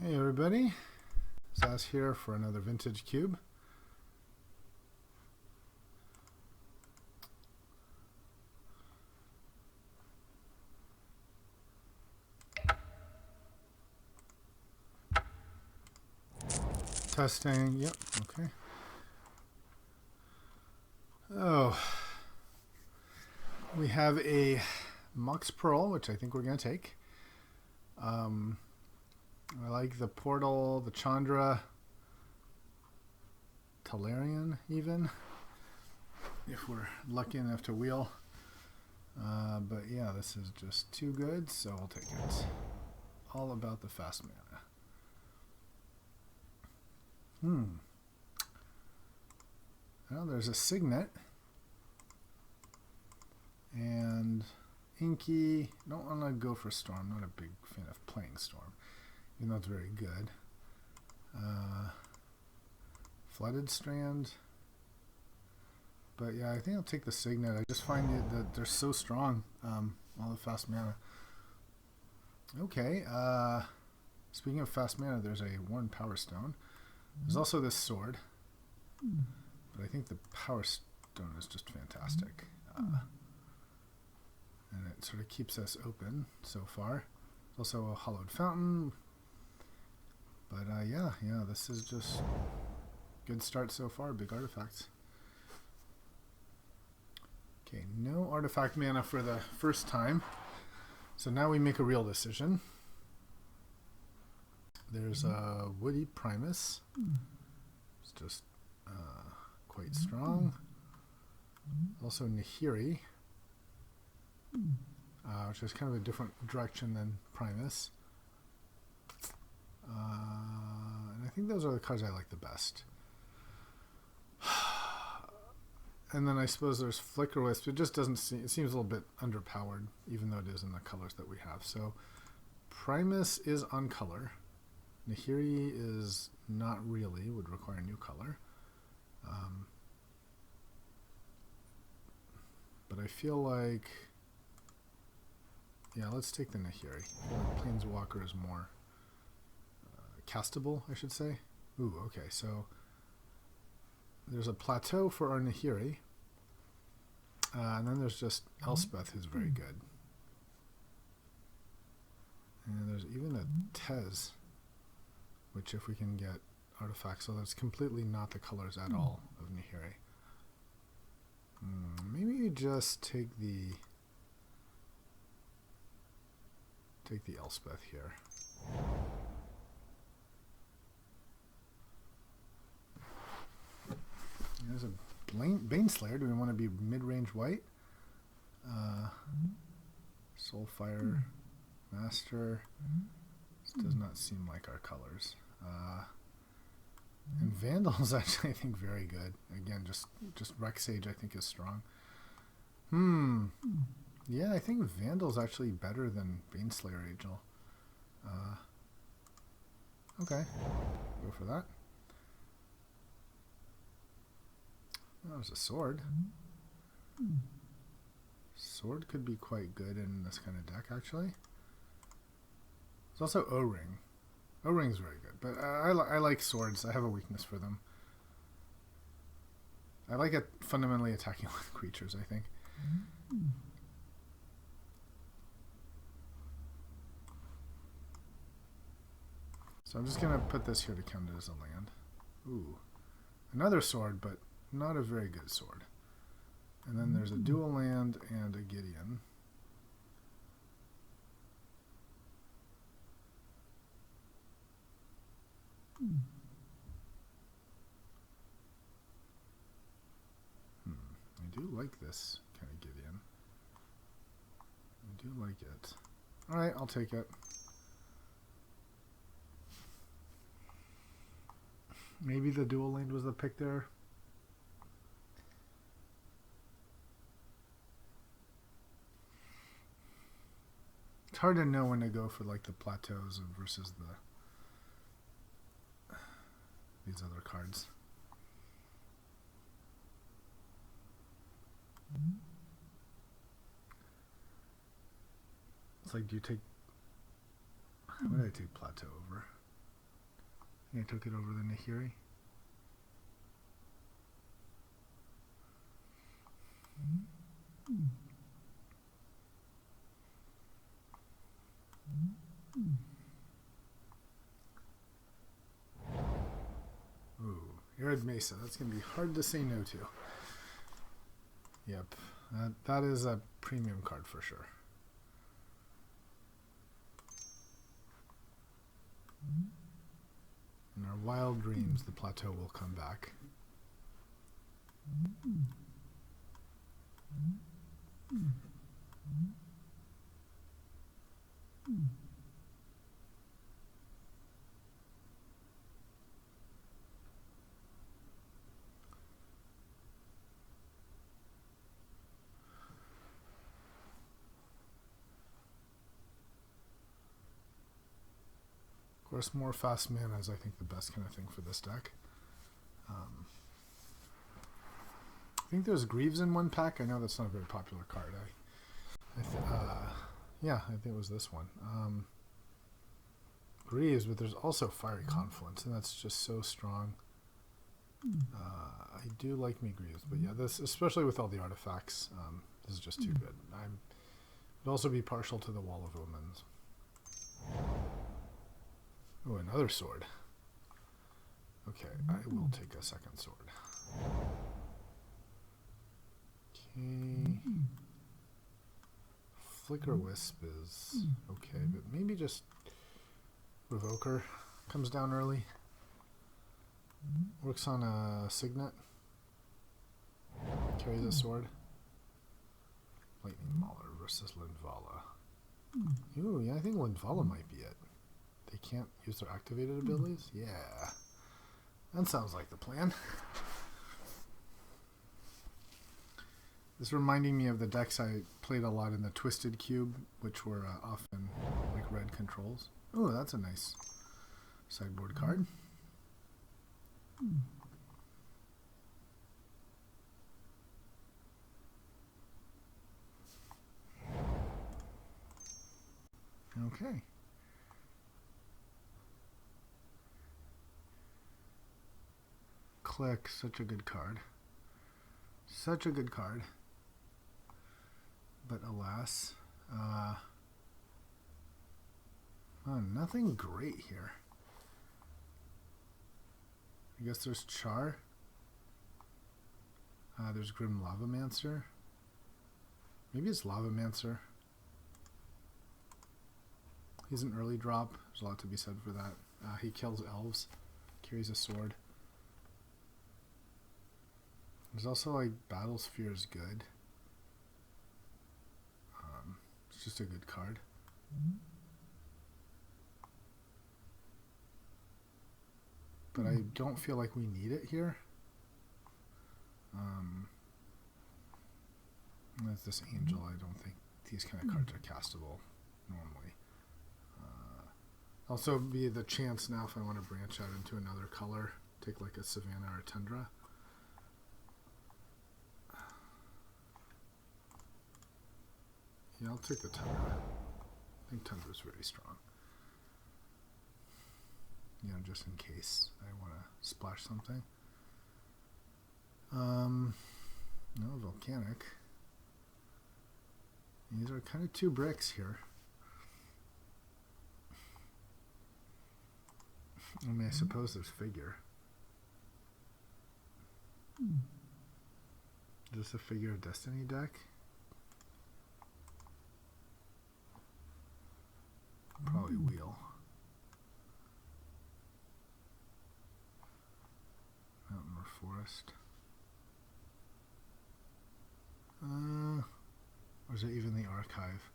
Hey everybody, Zaz here for another vintage cube. Testing, yep, okay. Oh, we have a Mux Pearl, which I think we're going to take. I like the Portal, the Chandra, Talarian even, if we're lucky enough to wheel. But yeah, this is just too good, so we'll take it. All about the fast mana. Well, there's a Signet. And Inky. Don't want to go for Storm. Not a big fan of playing Storm, even though it's very good. Flooded Strand. But yeah, I think I'll take the Signet. I just find that they're so strong. All the fast mana. Okay. Speaking of fast mana, there's a Worn Power Stone. There's also this sword. But I think the Power Stone is just fantastic. And it sort of keeps us open so far. There's also a Hollowed Fountain. But yeah, this is just good start so far. Big artifacts. Okay, no artifact mana for the first time. So now we make a real decision. There's a Woody Primus. It's just quite strong. Also Nahiri, which is kind of a different direction than Primus. And I think those are the cards I like the best. And then I suppose there's Flicker Wisp. It just doesn't seem, it seems a little bit underpowered, even though it is in the colors that we have. So Primus is on color. Nahiri is not really, would require new color. But I feel like, yeah, let's take the Nahiri. I feel like Planeswalker is more castable, I should say. Ooh, okay, so there's a plateau for our Nahiri. And then there's just Elspeth, who's very good. And there's even a Tez, which if we can get artifacts, so that's completely not the colors at all of Nahiri. Maybe you just take the Elspeth here. There's a Baneslayer. Do we want to be mid-range white? Soulfire Master. This does not seem like our colors. And Vandal's actually, I think, very good. Again, just Rexage, I think, is strong. Yeah, I think Vandal's actually better than Baneslayer Angel. Okay, go for that. Oh, there's a sword. Sword could be quite good in this kind of deck, actually. There's also O-Ring. O-Ring's very good, but I like swords. I have a weakness for them. I like it fundamentally attacking with creatures, I think. So I'm just going to put this here to count it as a land. Ooh. Another sword, but not a very good sword. And then there's a dual land and a Gideon. I do like this kind of Gideon. I do like it. Alright, I'll take it. Maybe the dual land was the pick there. It's hard to know when to go for like the plateaus versus these other cards. It's like, do you take... What did I take plateau over? I took it over the Nahiri. Ooh, Arid Mesa. That's going to be hard to say no to. Yep, that is a premium card for sure. In our wild dreams, the plateau will come back. Of course, more fast mana is, I think, the best kind of thing for this deck. I think there's Greaves in one pack. I know that's not a very popular card. Yeah, I think it was this one. Greaves, but there's also Fiery Confluence, and that's just so strong. I do like me Greaves, but yeah, this, especially with all the artifacts, this is just too good. I'd also be partial to the Wall of Omens. Oh, another sword. Okay, I will take a second sword. Okay. Flicker Wisp is okay, but maybe just Revoker comes down early. Works on a Signet. Carries a sword. Lightning Mauler versus Lindvala. Ooh, yeah, I think Lindvala might be it. They can't use their activated abilities? Yeah. That sounds like the plan. This reminding me of the decks I played a lot in the Twisted Cube, which were often like red controls. Oh, that's a nice sideboard card. Okay. Click, such a good card. Such a good card. But alas, nothing great here. I guess there's Char. There's Grim Lavamancer. Maybe it's Lavamancer. He's an early drop. There's a lot to be said for that. He kills elves. Carries a sword. There's also like Battlesphere is good. It's just a good card. But I don't feel like we need it here. There's this Angel. I don't think these kind of cards are castable normally. Also be the chance now if I want to branch out into another color. Take like a Savannah or a Tundra. Yeah, I'll take the Tundra. I think Tundra is very strong. You know, just in case I want to splash something. No, Volcanic. These are kind of two bricks here. I mean, I suppose there's Figure. Is this a Figure of Destiny deck? Probably Wheel. Mountain or Forest. Or is it even the Archive?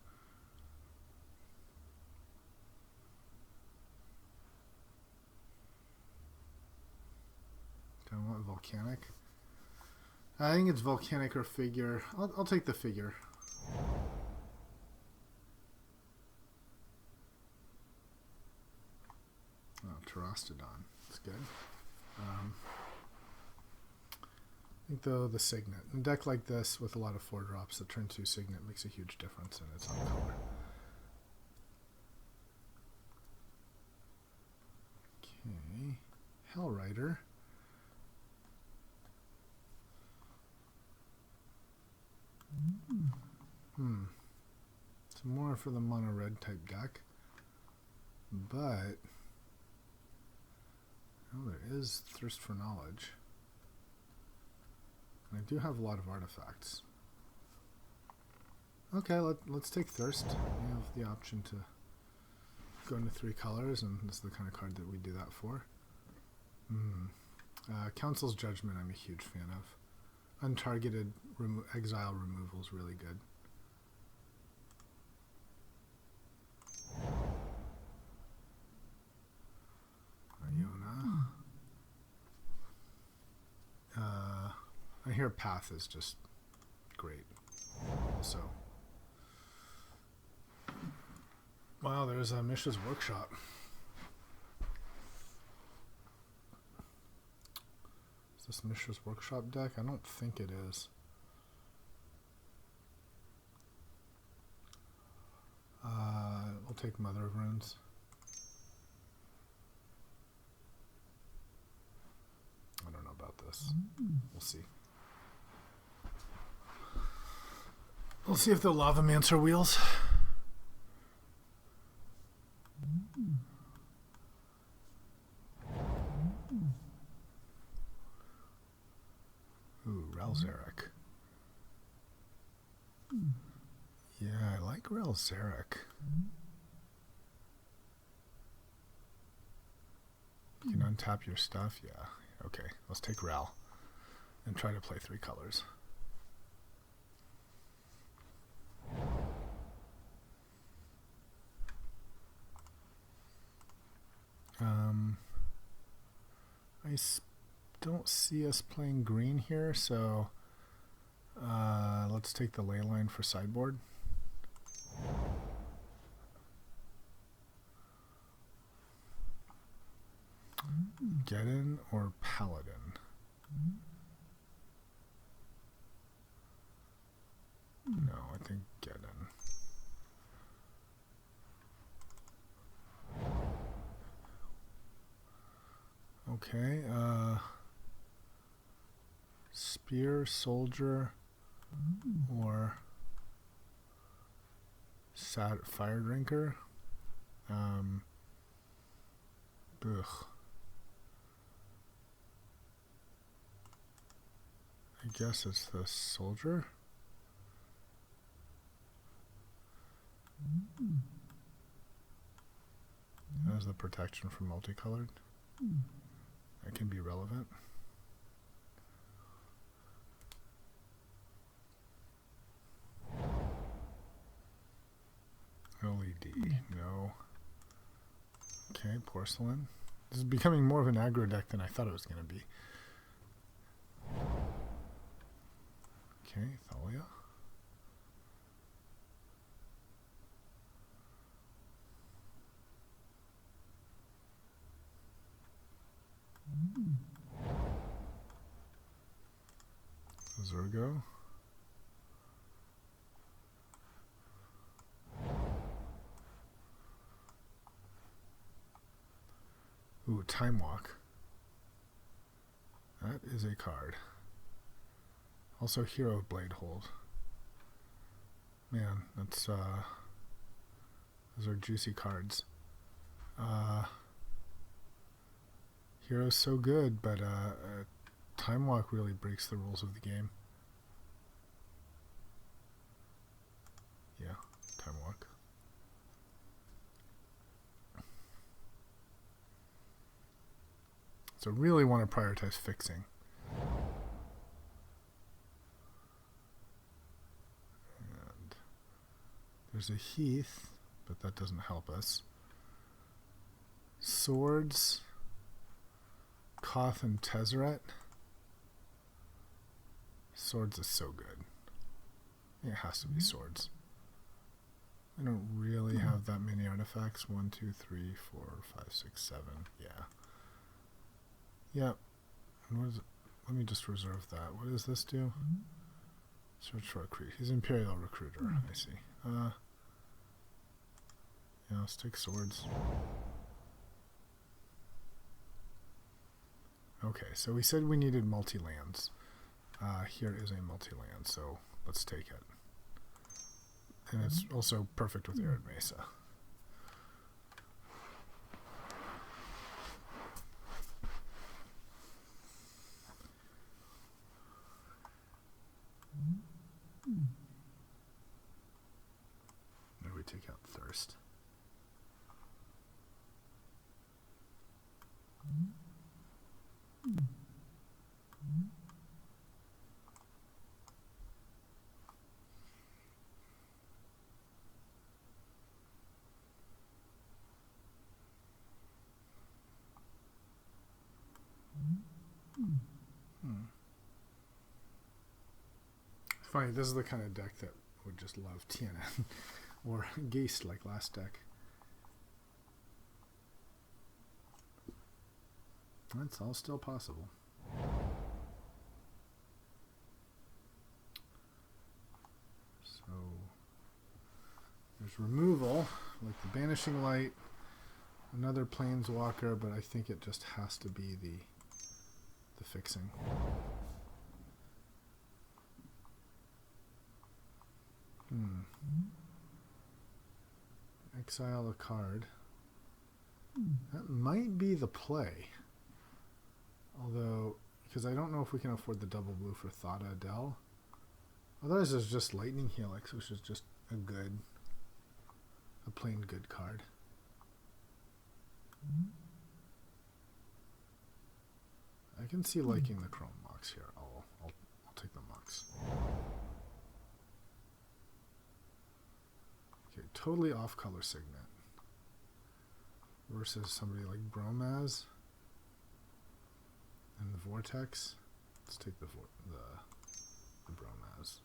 Do I want Volcanic? I think it's Volcanic or Figure. I'll take the Figure. Oh, Terastodon. That's good. I think the Signet. In a deck like this with a lot of 4-drops, the turn 2 Signet makes a huge difference in its own color. Okay. Hellrider. Some more for the mono red type deck. But oh, there is Thirst for Knowledge. And I do have a lot of artifacts. Okay, let's take Thirst. We have the option to go into 3 colors, and this is the kind of card that we do that for. Council's Judgment I'm a huge fan of. Untargeted exile removal is really good. Iona. I hear Path is just great. Also, wow, there's a Mishra's Workshop. Is this Mishra's Workshop deck? I don't think it is. We'll take Mother of Runes. I don't know about this. We'll see. We'll see if the Lavamancer wheels. Ooh, Ralzeric. Yeah, I like Ralzeric. You can untap your stuff, yeah. Okay, let's take Ral and try to play 3 colors. I don't see us playing green here, so let's take the ley line for sideboard. Geddon or Paladin? No, I think Geddon. Okay, Spear, Soldier, or Fire Drinker. Ugh. I guess it's the Soldier. As the protection from multicolored. That can be relevant. LED, no. Okay, Porcelain. This is becoming more of an aggro deck than I thought it was going to be. Okay, Thalia. Zergo. Ooh, Time Walk. That is a card. Also Hero of Blade Hold. Man, that's those are juicy cards. Hero's so good, but Time Walk really breaks the rules of the game. Yeah, Time Walk. So really want to prioritize fixing. And there's a Heath, but that doesn't help us. Swords, Koth and Tezzeret. Swords is so good. It has to be Swords. I don't really have that many artifacts. 1, 2, 3, 4, 5, 6, 7. Yeah. Yep. And what is it? Let me just reserve that. What does this do? Search for a recruit. He's Imperial Recruiter. I see. Yeah, let's take Swords. Okay, so we said we needed multi-lands. Here is a multi-land, so let's take it. And it's also perfect with Arid Mesa. There we take out Thirst. Funny, this is the kind of deck that would just love TNN or Geist like last deck. That's all still possible. So there's removal, like the Banishing Light, another Planeswalker, but I think it just has to be the fixing. Exile a card. That might be the play. Although, because I don't know if we can afford the double blue for Thada Adel. Otherwise, there's just Lightning Helix, which is just a plain good card. I can see liking the Chrome Mox here. I'll take the Mox. Okay, totally off color Signet versus somebody like Bromaz and the Vortex. Let's take the Bromaz.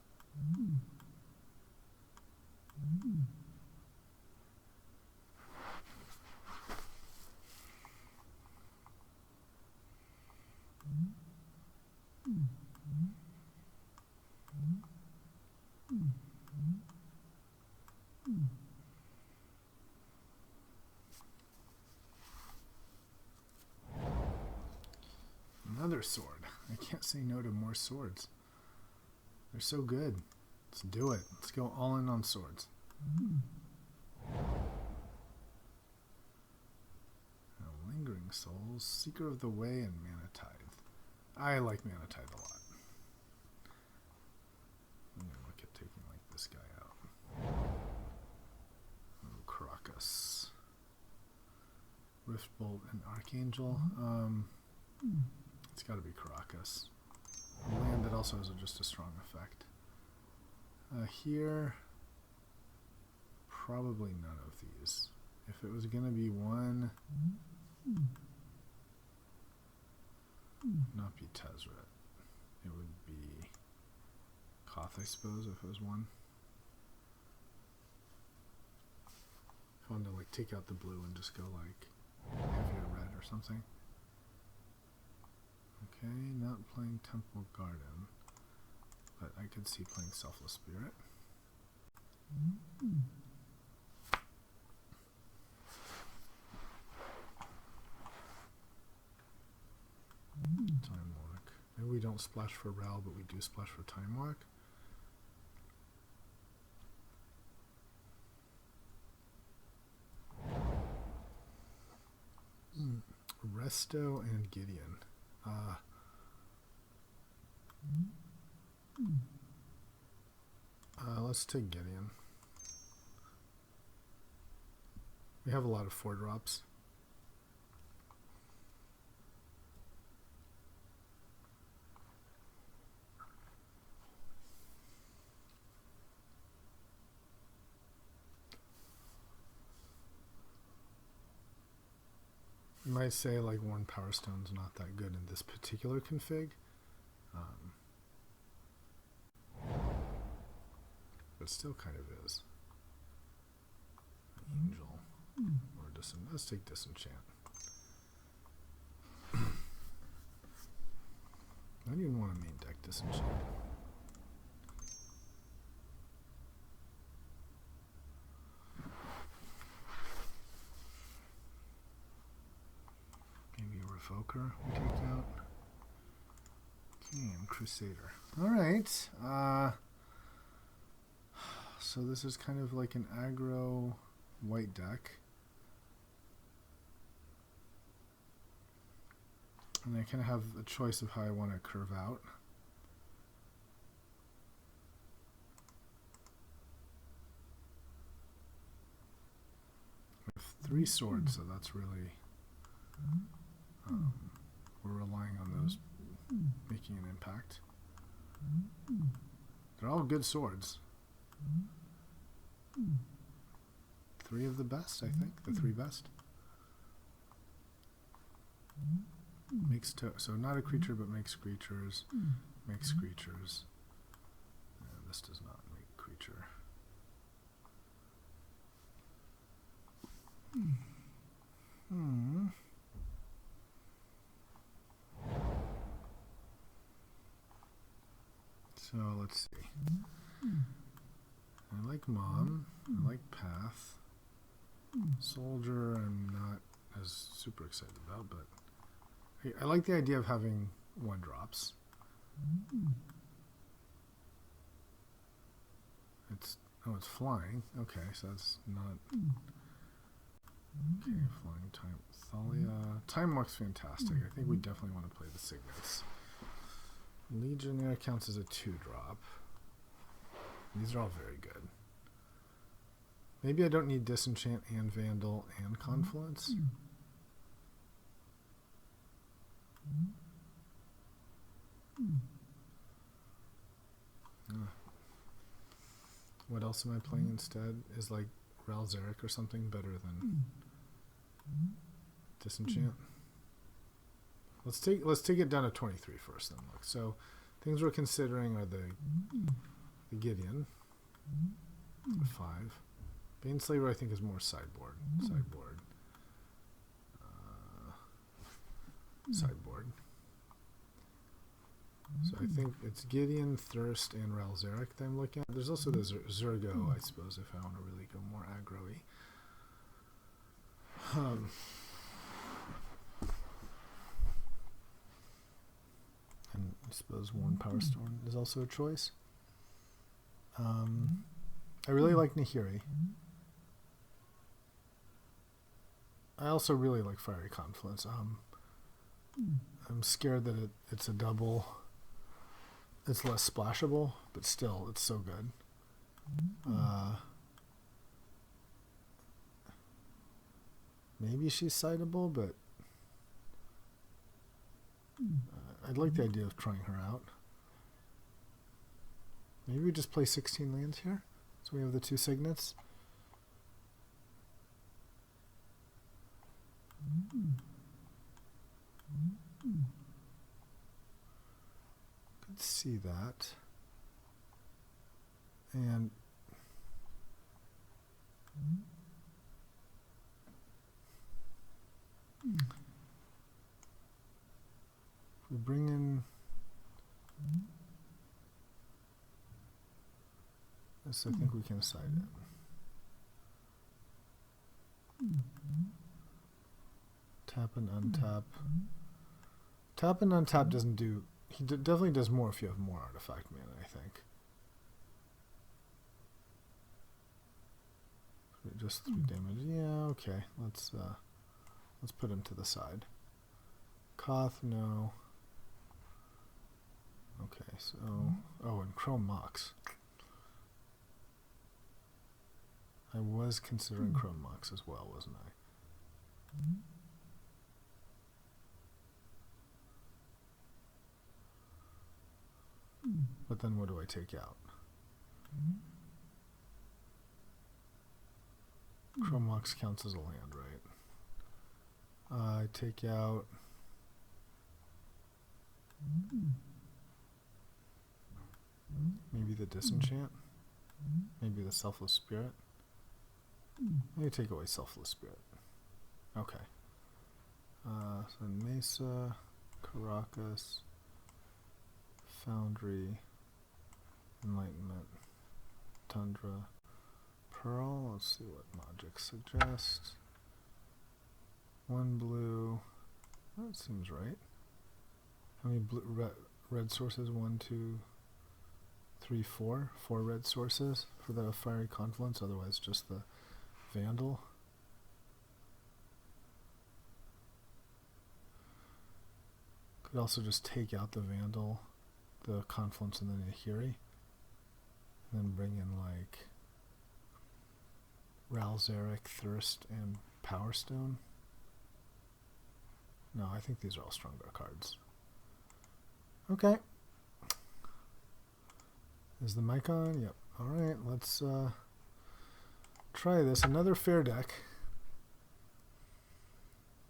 Another sword. I can't say no to more swords. They're so good. Let's do it. Let's go all in on swords. Lingering Souls, Seeker of the Way, and Mana Tithe. I like Mana Tithe a lot. I'm going to look at taking like this guy out. Oh, Caracas. Riftbolt and Archangel. It's got to be Caracas. A land that also has just a strong effect. Here, probably none of these. If it was going to be one, not be Tezzeret. It would be Koth, I suppose, if it was one. If I wanted to like take out the blue and just go like heavier red or something. Okay, not playing Temple Garden, but I could see playing Selfless Spirit. Time Walk. Maybe we don't splash for Ral, but we do splash for Time Walk. Resto and Gideon. Let's take Gideon. We have a lot of 4-drops. You might say like Worn Power Stone's not that good in this particular config. But still kind of is. Angel. Or let's take Disenchant. I don't even want to main deck Disenchant. Maybe a Revoker we take out. Damn, Crusader. All right. So this is kind of like an aggro white deck. And I kind of have a choice of how I want to curve out. We have 3 swords, so that's really... we're relying on those making an impact. They're all good swords. 3 of the best, I think. The 3 best. Makes so not a creature, but makes creatures. Makes creatures. This does not make creature. So let's see. I like Mom. I like Path. Soldier I'm not as super excited about, but I like the idea of having 1-drops. It's flying. Okay, so that's not okay. Flying time. Thalia. Time Walk's fantastic. I think we definitely want to play the Signets. Legionnaire counts as a 2-drop. These are all very good. Maybe I don't need Disenchant and Vandal and Confluence. What else am I playing instead? Is like Ralzeric or something better than Disenchant? Let's take it down to 23 first then. Look. So things we're considering are the Gideon, 5. Baneslaver I think is more sideboard. Sideboard. So I think it's Gideon, Thirst, and Ralzeric that I'm looking at. There's also the Zergo, I suppose, if I want to really go more aggro-y. And I suppose 1 Power Stone is also a choice. I really like Nahiri. I also really like Fiery Confluence. I'm scared that it's a double. It's less splashable, but still, it's so good. Maybe she's citable, but I'd like the idea of trying her out. Maybe we just play 16 lands here, so we have the 2 Signets. Could see that. And if we bring in this, I think we can side it. Tap and untap. Tap and untap doesn't do... He definitely does more if you have more artifact mana, I think. Just 3 damage. Yeah, okay. Let's put him to the side. Koth, no. Okay, so... Oh, and Chrome Mox. I was considering Chrome Mox as well, wasn't I? But then what do I take out? Chrome Mox counts as a land, right? I take out... maybe the Disenchant? Maybe the Selfless Spirit? Maybe take away Selfless Spirit. Okay. So Mesa, Caracas, Foundry, Enlightenment, Tundra, Pearl. Let's see what logic suggests. 1 blue. That seems right. How many blue? Red, red sources. 1, 2, 3, 4. 4 red sources for the fiery confluence, otherwise just the Vandal. Could also just take out the Vandal, the confluence, and the Nahiri. And then bring in like Ralzeric, Thirst, and Power Stone. No, I think these are all stronger cards. Okay. Is the mic on? Yep. Alright, let's try this. Another fair deck.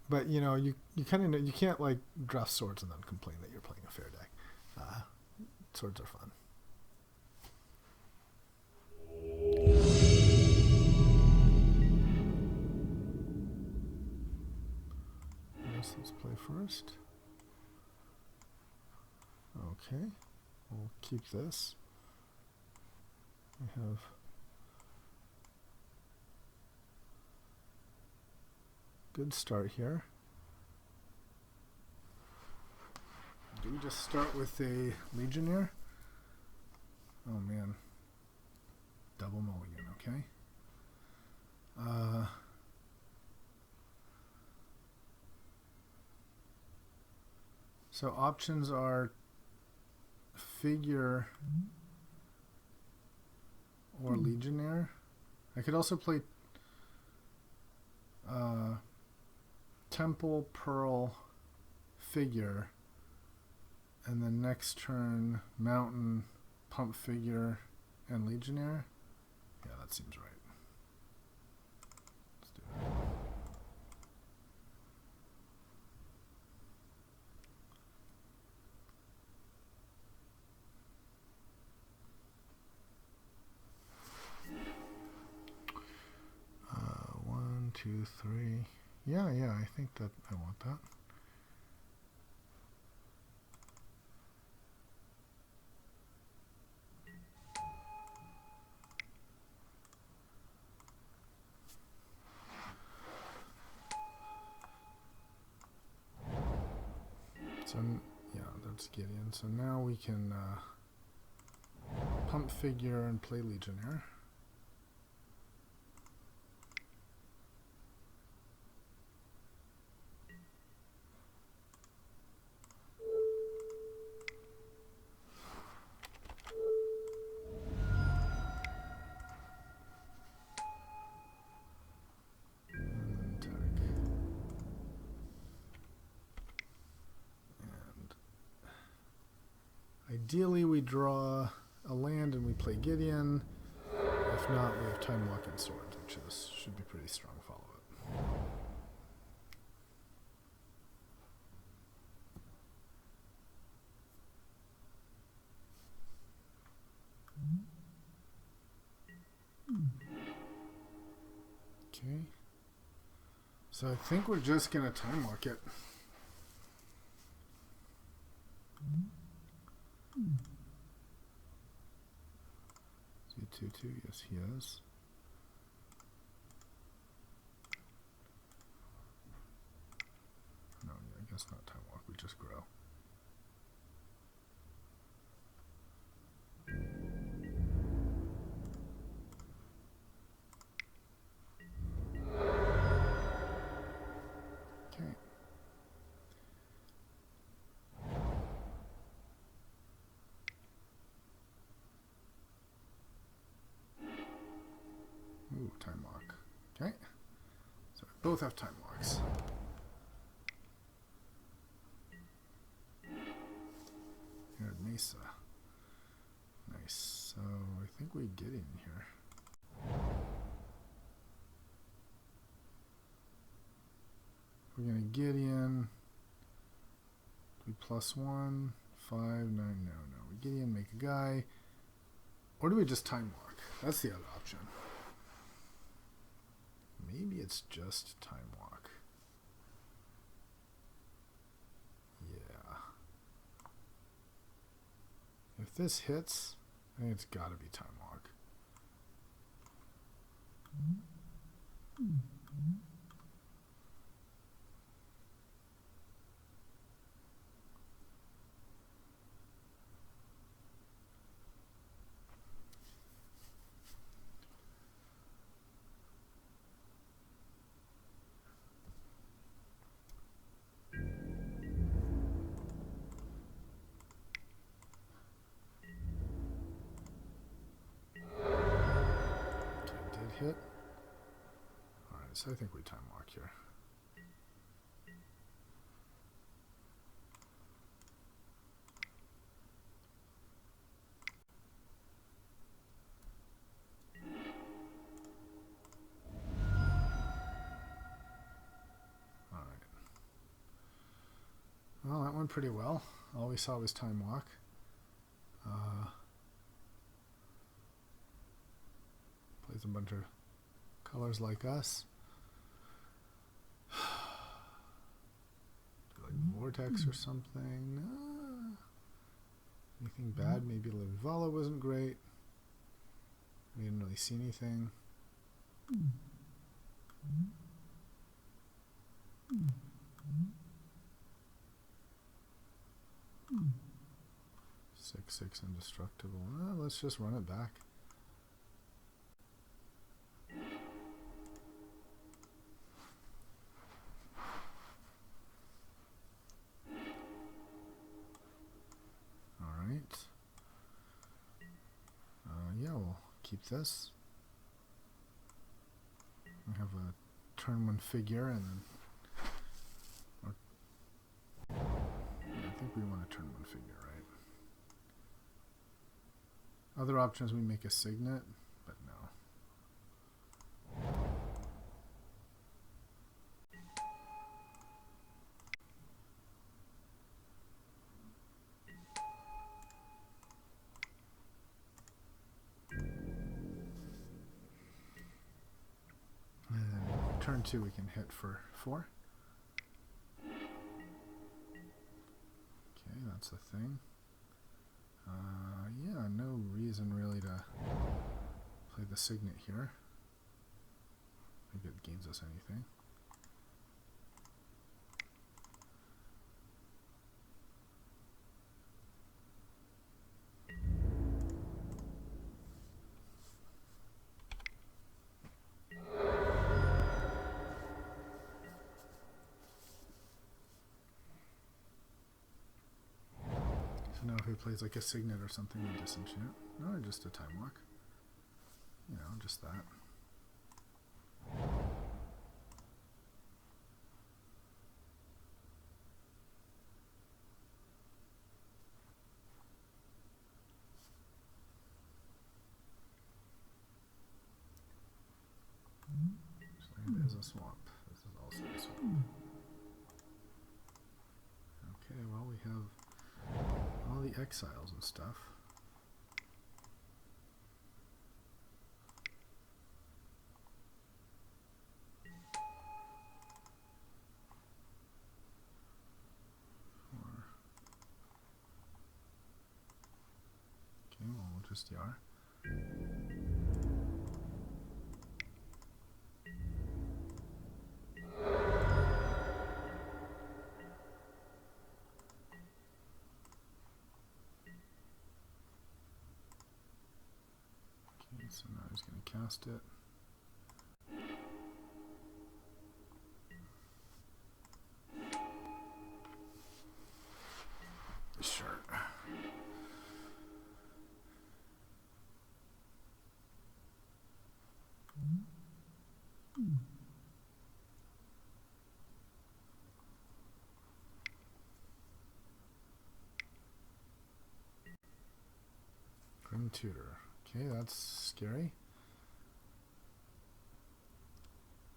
But you know, you kind of know, you can't like draft swords and then complain that you're playing a fair deck. Swords are fun. Yes, let's play first. Okay, we'll keep this. We have good start here. Do we just start with a Legionnaire? Oh man. Double mulligan, okay. So options are figure or Legionnaire. I could also play Temple, Pearl, Figure, and then next turn Mountain, Pump Figure, and Legionnaire. Yeah, that seems right. Let's do it. One, two, three. Yeah, I think that I want that. So, yeah, that's Gideon. So now we can Pump Figure and play Legionnaire. Ideally, we draw a land and we play Gideon. If not, we have Time Walk and Sword, which should be pretty strong follow-up. Okay. So I think we're just going to Time Walk it. Is he 2/2? Yes, he is. No, yeah, I guess not Time Walk. We just grow. Okay. Ooh, Time Walk. Okay. So we both have Time Walks. Here at Mesa. Nice. So I think we get in here. We're going to get in. We +1, 5, 9. No. We get in, make a guy. Or do we just Time Walk? That's the other option. Maybe it's just Time Walk. Yeah. If this hits, I think it's got to be Time Walk. hit. Alright, so I think we time walk here. Well, that went pretty well. All we saw was time walk. Plays a bunch of colors like us. Like Vortex or something. Anything bad? Maybe Livala wasn't great. We didn't really see anything. 6/6 indestructible. Let's just run it back. All right. Yeah, we'll keep this. We have a turn 1 figure and then. I think we want to turn 1 figure, right? Other options, we make a signet, but no. And turn 2 we can hit for 4. Okay, that's the thing. Yeah, no reason really to play the signet here. I think it gains us anything. So now if he plays like a signet or something, we disenchant. No, just a time walk. You know, just that. This land is a swamp. This is also a swamp. Okay, well we have all the exiles and stuff. Okay, well we'll just yar. So now he's going to cast it. Sure. Grim Tutor. Okay, that's scary.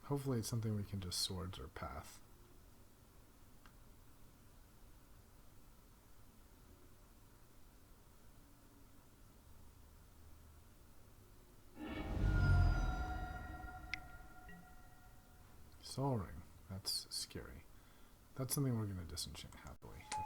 Hopefully it's something we can just swords or path. Soul Ring. That's scary. That's something we're going to disenchant happily, I think.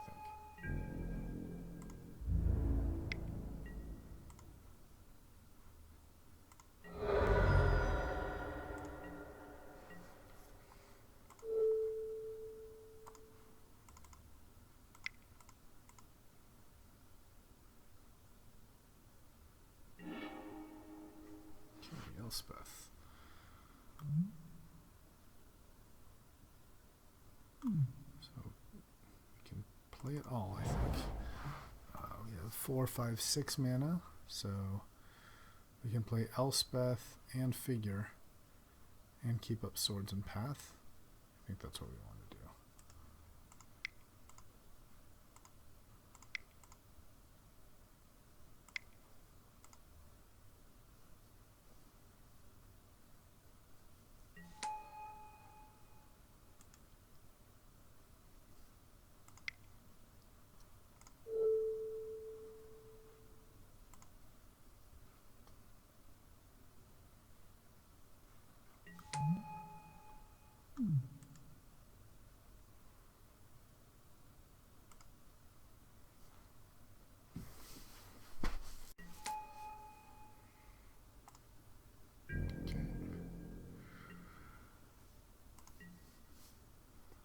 Elspeth. So we can play it all, I think. We have 4, 5, 6 mana, so We can play Elspeth and figure and keep up swords and path. I think that's what we want to do.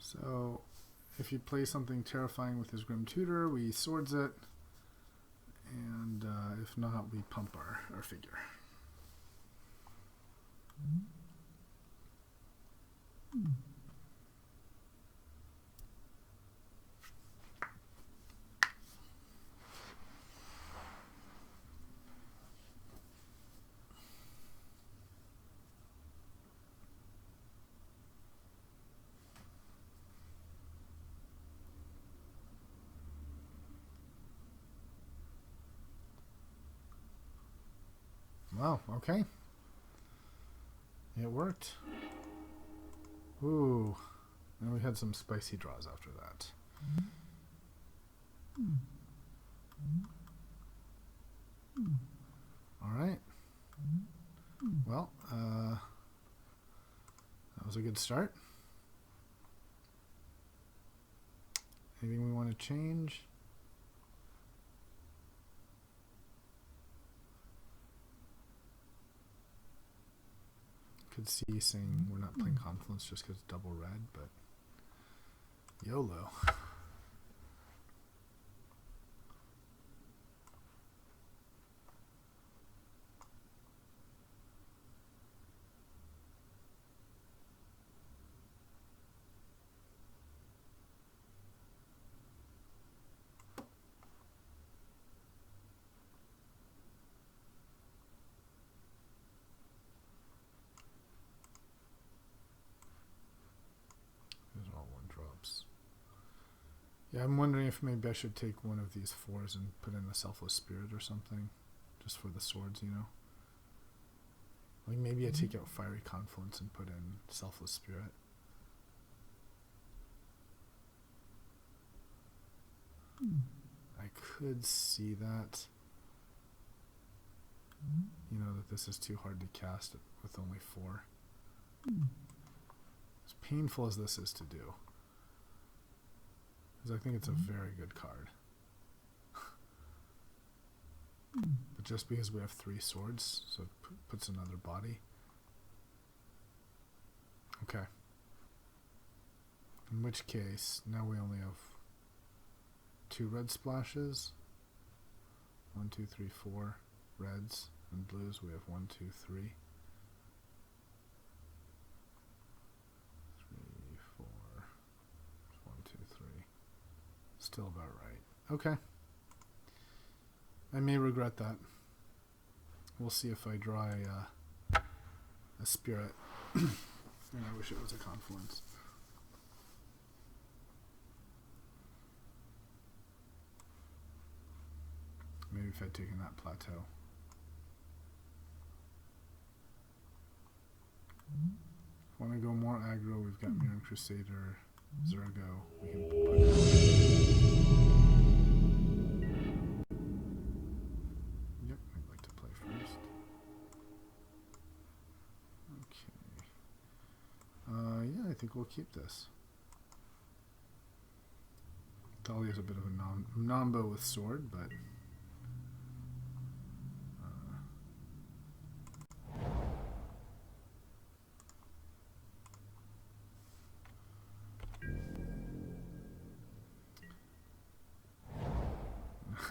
So, if you play something terrifying with his Grim Tutor, we swords it, and if not, we pump our figure. Wow, okay. It worked. Ooh. And we had some spicy draws after that. Alright. Well, that was a good start. Anything we want to change? Could see saying we're not playing Confluence just because it's double red, but YOLO. Yeah, I'm wondering if maybe I should take one of these 4s and put in a Selfless Spirit or something, just for the swords, you know? Like maybe I take out Fiery Confluence and put in Selfless Spirit. I could see that. You know, that this is too hard to cast with only 4. As painful as this is to do. Because I think it's a very good card. But just because we have 3 swords, so it puts another body. Okay. In which case, now we only have 2 red splashes. 1, 2, 3, 4 reds. And blues, we have 1, 2, 3. 3, 4. 1, 2, 3. Still about right. Okay. I may regret that. We'll see if I draw a spirit. And I wish it was a Confluence. Maybe if I'd taken that plateau. Want to go more aggro? We've got Mirren Crusader, Zergo. We can put it. Yep, I'd like to play first. Okay. Yeah, I think we'll keep this. Thalia's a bit of a nombo with sword, but.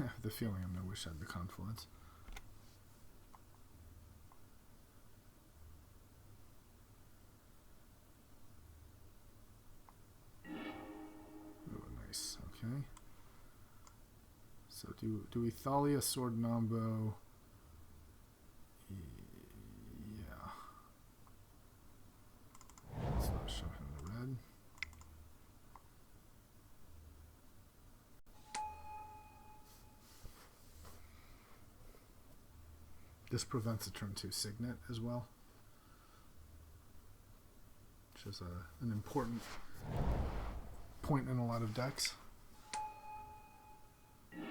I have the feeling I'm going to wish I had the Confluence. Oh, nice. Okay. So do we Thalia Sword Nombo? This prevents a turn 2 signet as well, which is an important point in a lot of decks. Okay,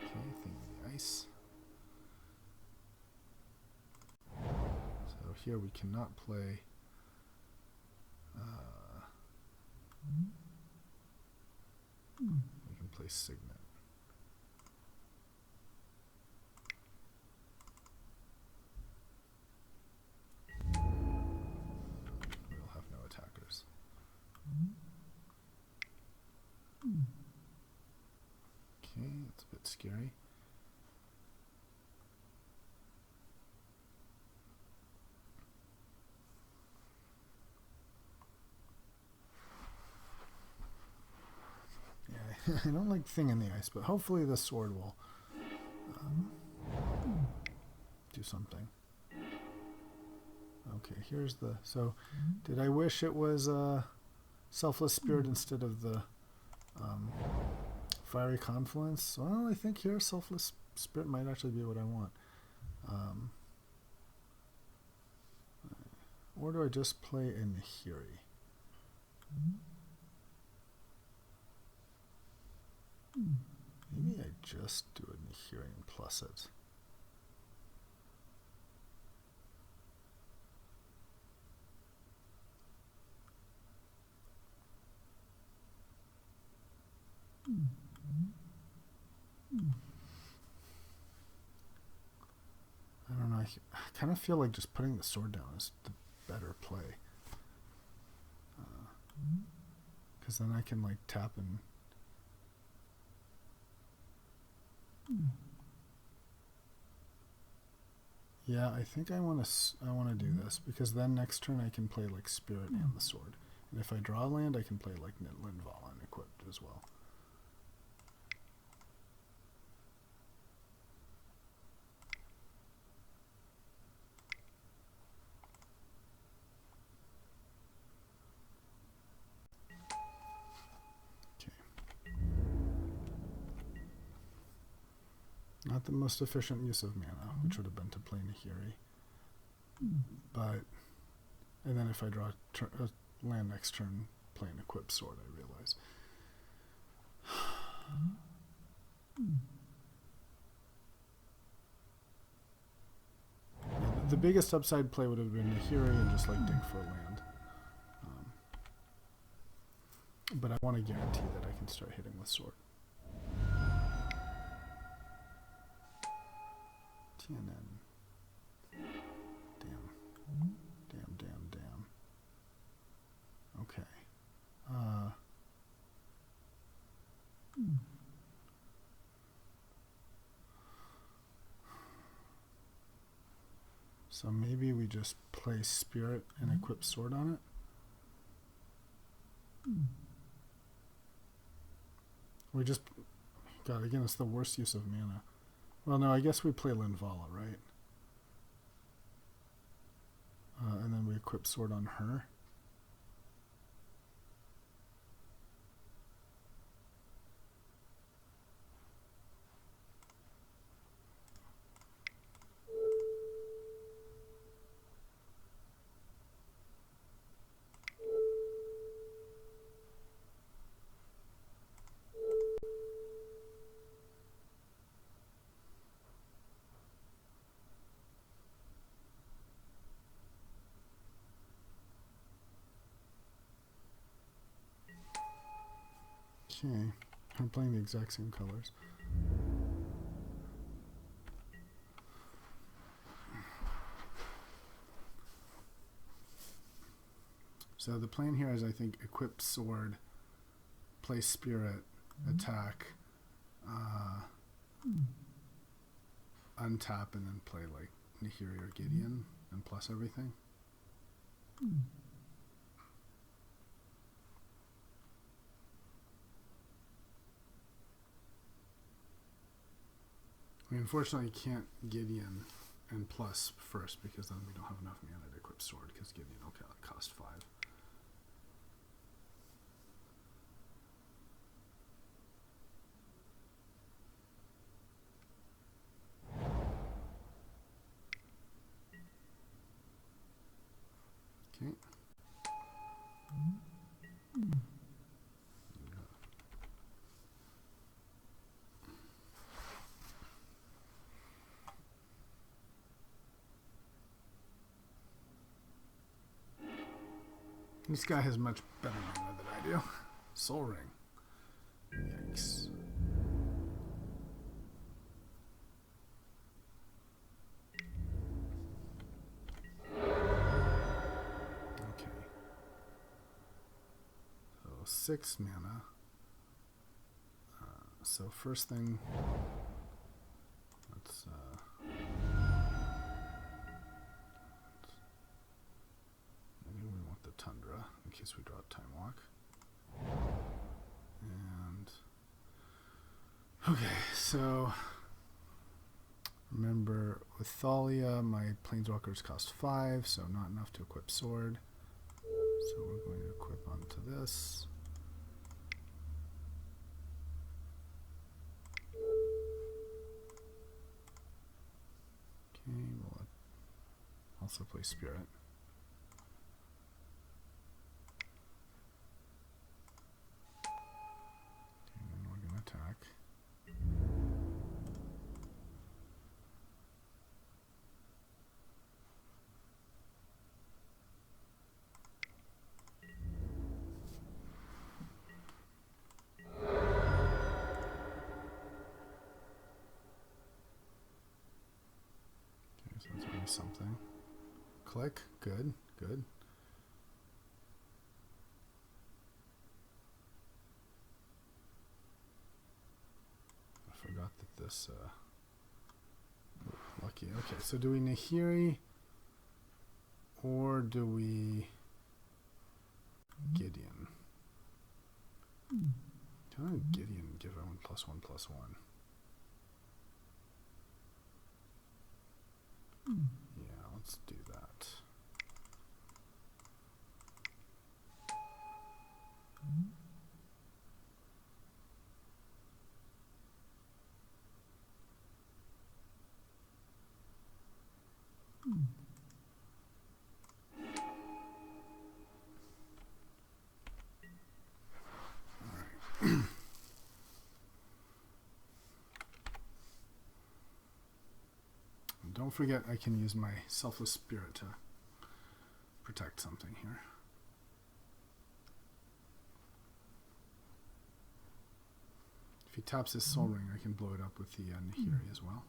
thing of the ice. So here we cannot play. We can play signet. We'll have no attackers. Okay, that's a bit scary. Yeah, I don't like Thing in the Ice, but hopefully the sword will do something. Okay, here's the... So, did I wish it was Selfless Spirit instead of the Fiery Confluence? Well, I think here Selfless Spirit might actually be what I want. Or do I just play a Nahiri? Maybe I just do a Nahiri and plus it. I don't know. I kind of feel like just putting the sword down is the better play. Because then I can like tap and... Yeah, I think I want to do this, because then next turn I can play like Spirit and the sword. And if I draw a land, I can play like Lindvala and equipped as well. Not the most efficient use of mana, which would have been to play Nahiri. But, and then if I draw a land next turn, play an equipped sword, I realize. Yeah, the biggest upside play would have been Nahiri and just like dig for a land. But I want to guarantee that I can start hitting with sword. TNN. Damn. Okay. So maybe we just play Spirit and equip sword on it. We just... God, again, it's the worst use of mana. Well, no, I guess we play Lindvala, right? And then we equip sword on her. Okay, I'm playing the exact same colors. So the plan here is, I think, equip sword, play Spirit, attack, untap, and then play like Nahiri or Gideon and plus everything. We unfortunately can't Gideon and plus first, because then we don't have enough mana to equip sword, because Gideon will cost 5. This guy has much better mana than I do. Soul Ring. Yikes. Okay. So 6 mana. So first thing, let's maybe we want the Tundra in case we draw a Time Walk. And okay, so remember with Thalia, my planeswalkers cost 5, so not enough to equip Sword. So we're going to equip onto this. Okay, we'll also play Spirit. And then we're going to attack. Okay, so that's really something. Click. Good, good. I forgot that this, lucky. Okay, so do we Nahiri or do we Gideon? Can I Gideon give everyone +1/+1? Yeah, let's do that. Don't forget I can use my Selfless Spirit to protect something here. If he taps his Soul Ring, I can blow it up with the Nahiri as well.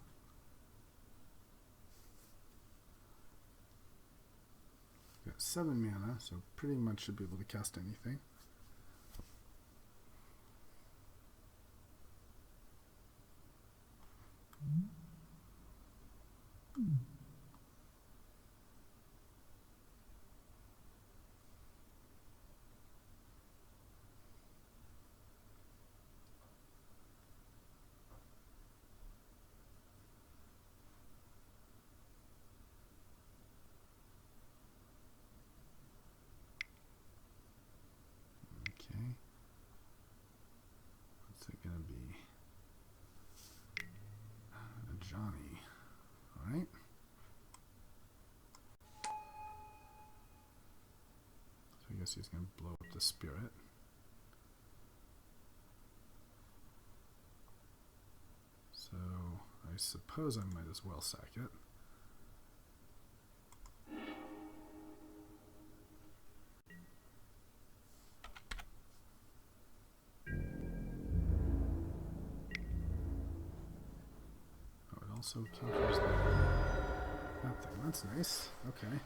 Got 7 mana, so pretty much should be able to cast anything. Okay. What's it gonna be? Johnny. Alright. So I guess he's gonna blow up the Spirit. So I suppose I might as well sack it. Oh, it also counters that thing. That's nice. Okay.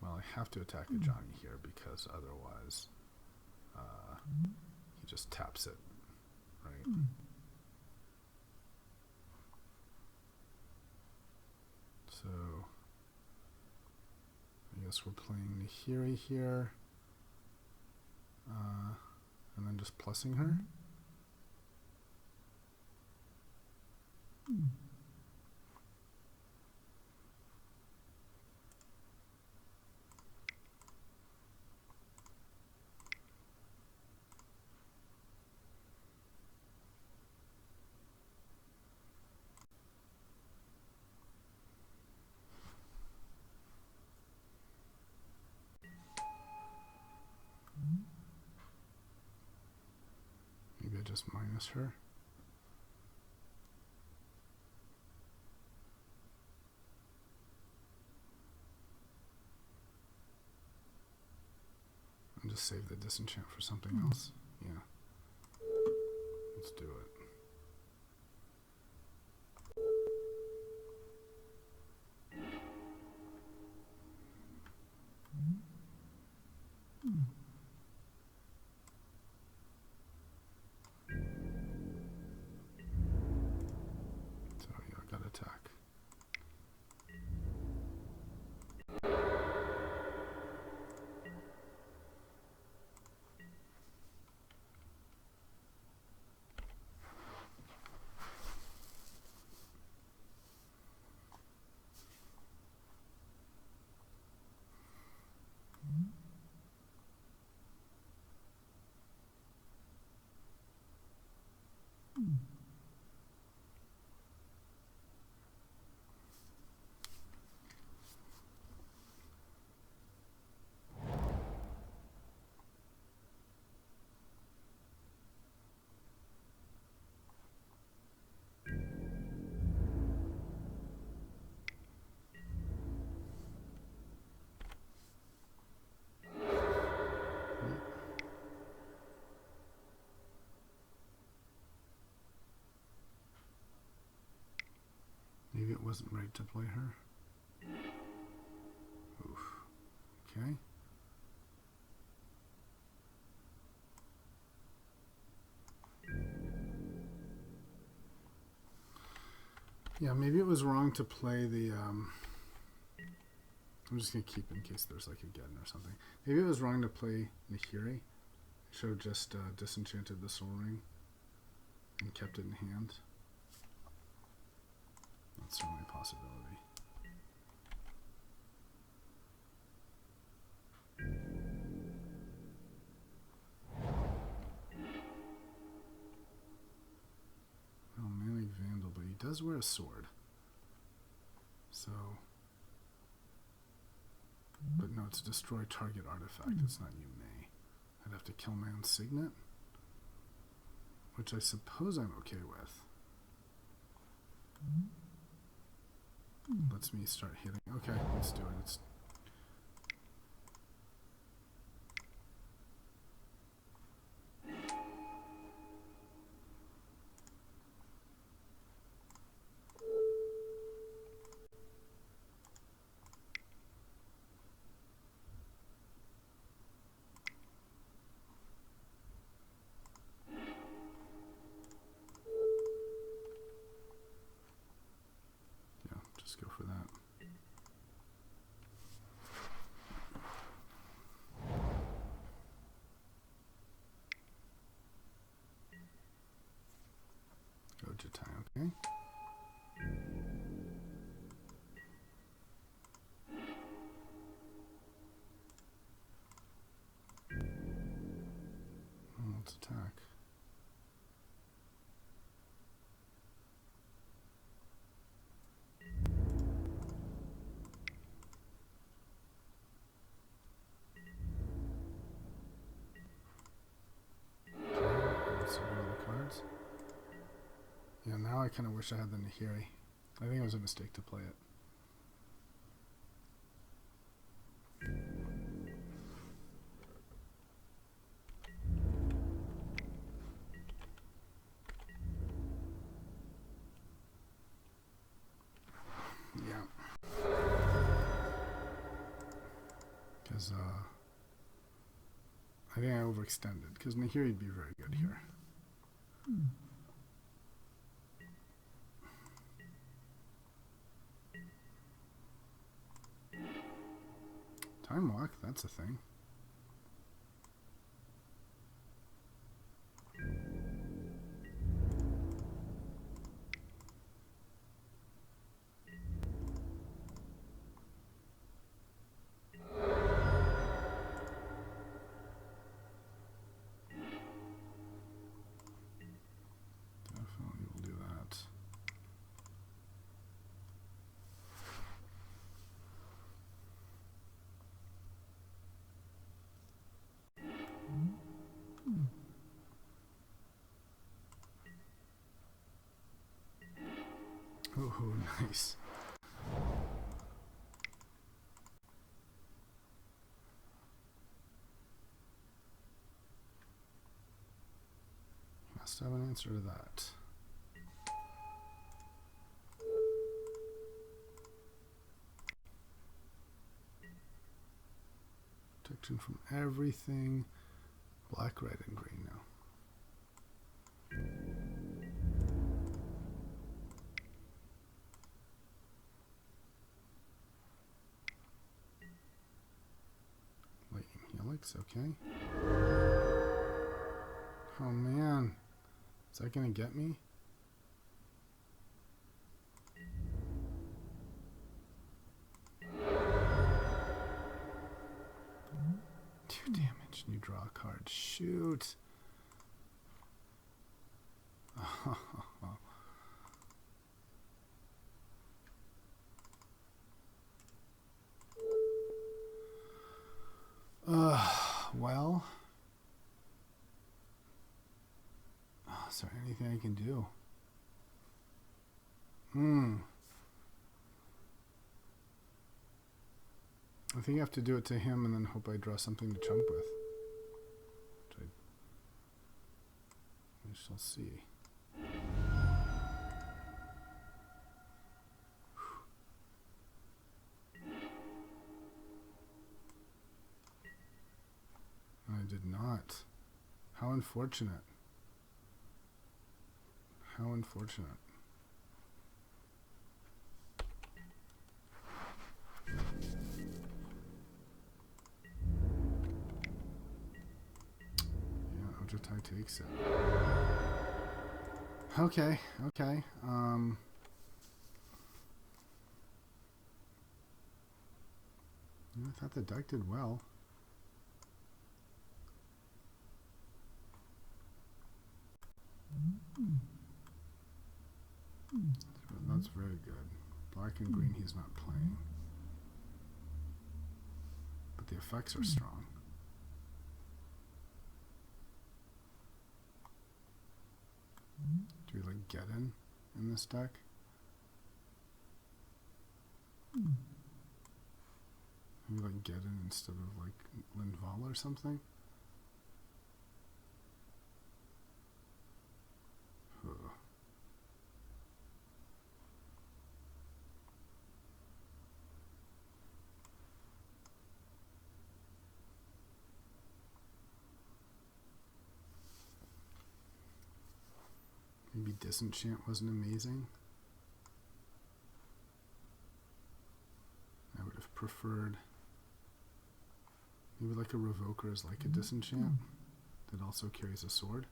Well, I have to attack a Johnny here because otherwise he just taps it, right? So I guess we're playing Nahiri here, and then just plussing her. Maybe I just minus her. just save the disenchant for something else. Yeah. Let's do it. So yeah, I got attack. Maybe it wasn't right to play her. Oof. Okay. Yeah, maybe it was wrong to play the, I'm just going to keep in case there's like a Geddon or something. Maybe it was wrong to play Nahiri. Should have just disenchanted the Soul Ring and kept it in hand. That's certainly a possibility. Oh, Manic Vandal, but he does wear a sword. So, but no, it's destroy target artifact. It's not you may. I'd have to kill my own signet, which I suppose I'm okay with. Lets me start hitting. Okay, let's do it. It's just go for that. Go Jitai, okay. Let's attack. Let's reveal the cards. Yeah, now I kind of wish I had the Nahiri. I think it was a mistake to play it. Yeah. Because, I think I overextended, because Nahiri would be very good here. Time Walk, that's a thing. Definitely will do that. Oh, nice. must have an answer to that. Protection from everything. Black, red, and green now. Lightning helix, okay. Oh man, is that gonna get me? 2 damage and you draw a card. Shoot. Well, is there anything I can do? I think I have to do it to him and then hope I draw something to chump with. We shall see. I did not. How unfortunate. How unfortunate. Yeah, Ojutai takes it. Okay, okay. I thought the deck did well. That's very good. Black and green he's not playing. But the effects are strong. Do we like get in this deck? Maybe like get in instead of like Lindval or something? Ugh. Maybe Disenchant wasn't amazing. I would have preferred maybe like a Revoker is like a Disenchant that also carries a sword.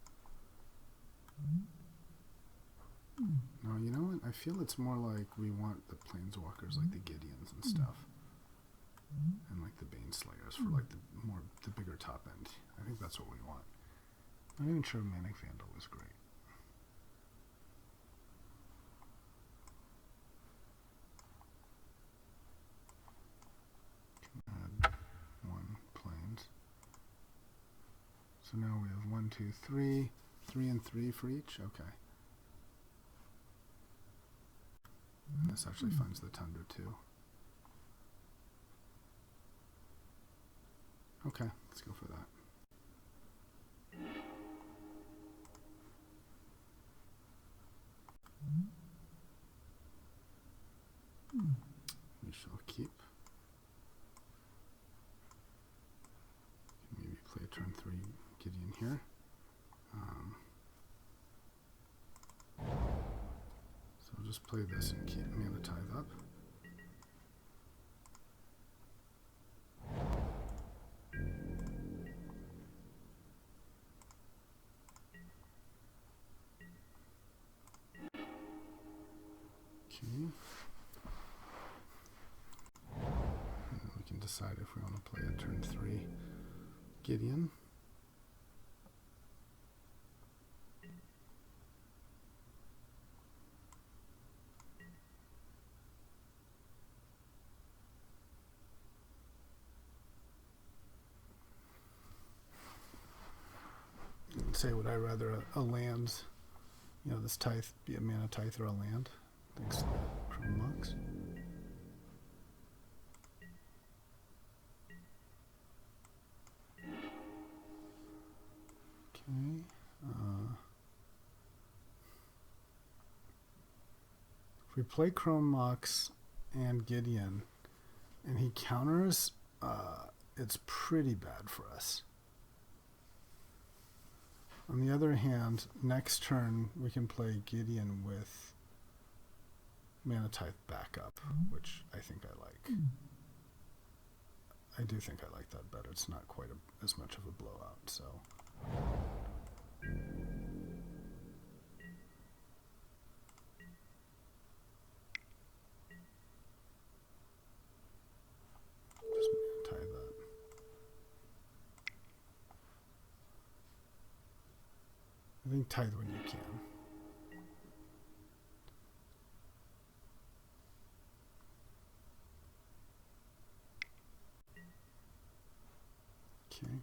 No, you know what? I feel it's more like we want the Planeswalkers like the Gideons and stuff. And like the Baneslayers for like the bigger top end. I think that's what we want. I'm not even sure Manic Vandal was great. Add 1 planes. So now we have 1, 2, 3. 3 and 3 for each? Okay. And this actually funds the Tundra too. Okay, let's go for that. We shall keep. Maybe play a turn 3 Gideon here. So I'll just play this and keep Mana Tithe up. Okay. And then we can decide if we want to play a turn 3 Gideon. Say, would I rather a land, you know, this Tithe be a Mana Tithe or a land? Thanks to the Chrome Lux. Okay. If we play Chrome Mox and Gideon, and he counters, it's pretty bad for us. On the other hand, next turn we can play Gideon with Mana Tithe backup, which I think I like. I do think I like that better. It's not quite as much of a blowout, so. Just Mana Tithe that. I think tithe when you can. Okay.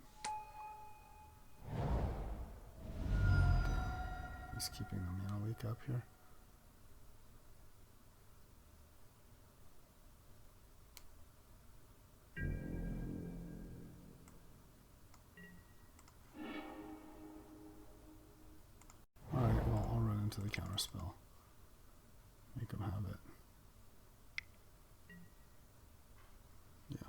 He's keeping the mana leak up here. Alright, well, I'll run into the counterspell. Make him have it. Yeah.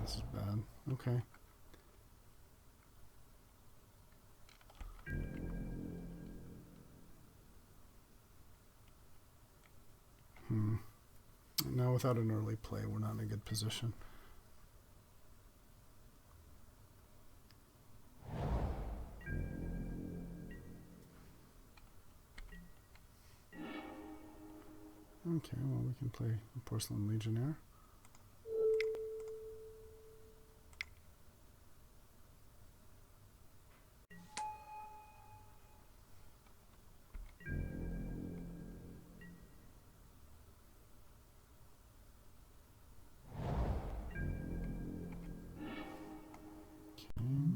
This is bad. Okay. Now without an early play, we're not in a good position. Okay, well we can play a Porcelain Legionnaire.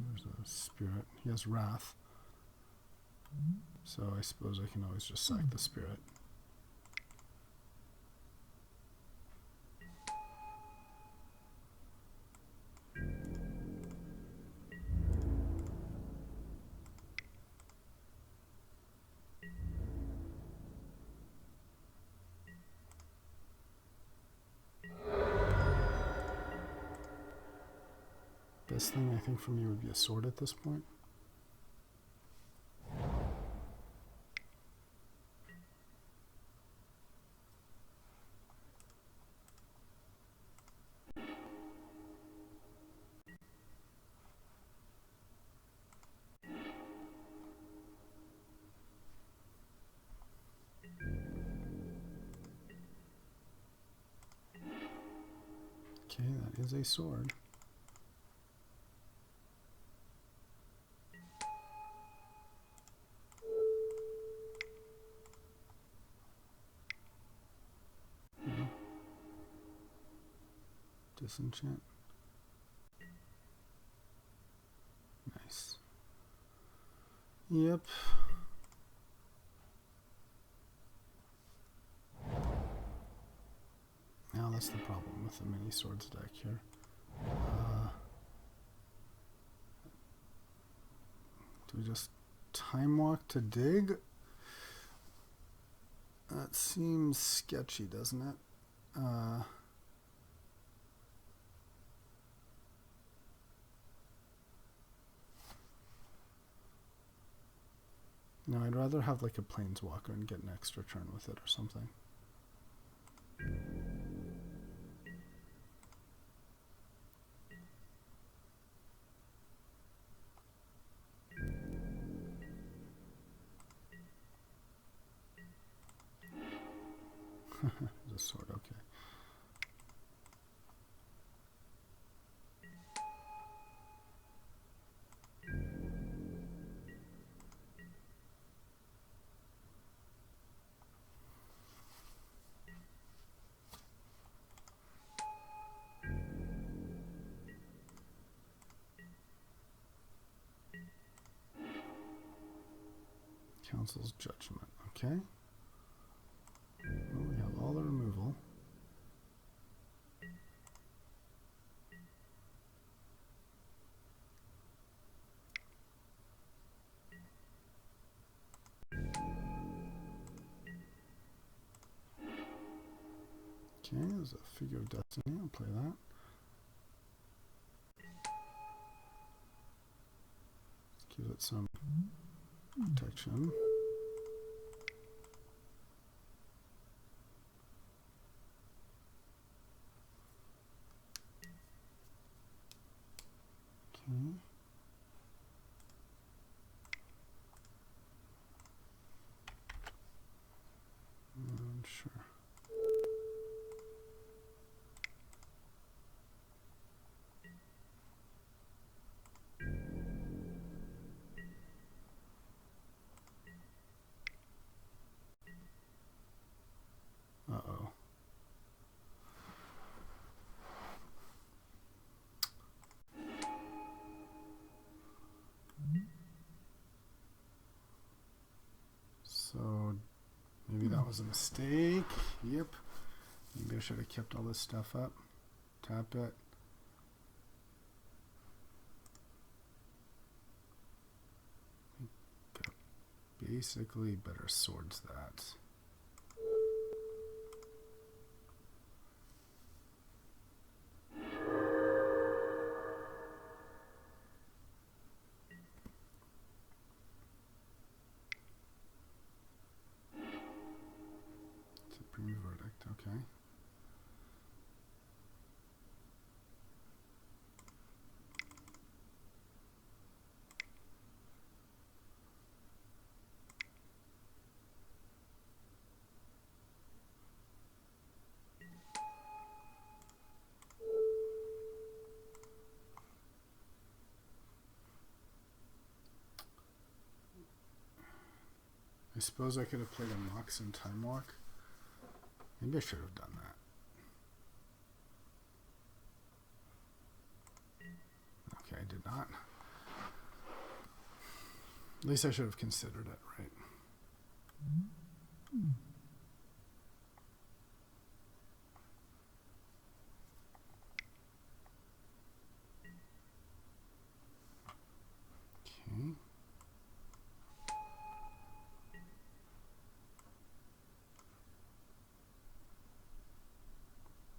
There's a spirit. He has Wrath. So I suppose I can always just sack the spirit. Best thing I think for me would be a sword at this point. Okay, that is a sword. Disenchant. Nice. Yep. Now that's the problem with the mini swords deck here. Do we just time walk to dig? That seems sketchy, doesn't it? No, I'd rather have like a planeswalker and get an extra turn with it or something. The sword, okay. Council's judgment. Okay. Well, we have all the removal. Okay, there's a figure of destiny. I'll play that. Let's give it some protection. Okay. Sure. Uh-oh. So maybe that was a mistake. Yep. Maybe I should have kept all this stuff up. Tap it. Got basically better swords that. Supreme verdict, okay. I suppose I could have played a Mox and Time Walk. Maybe I should have done that. Okay, I did not. At least I should have considered it, right? Okay.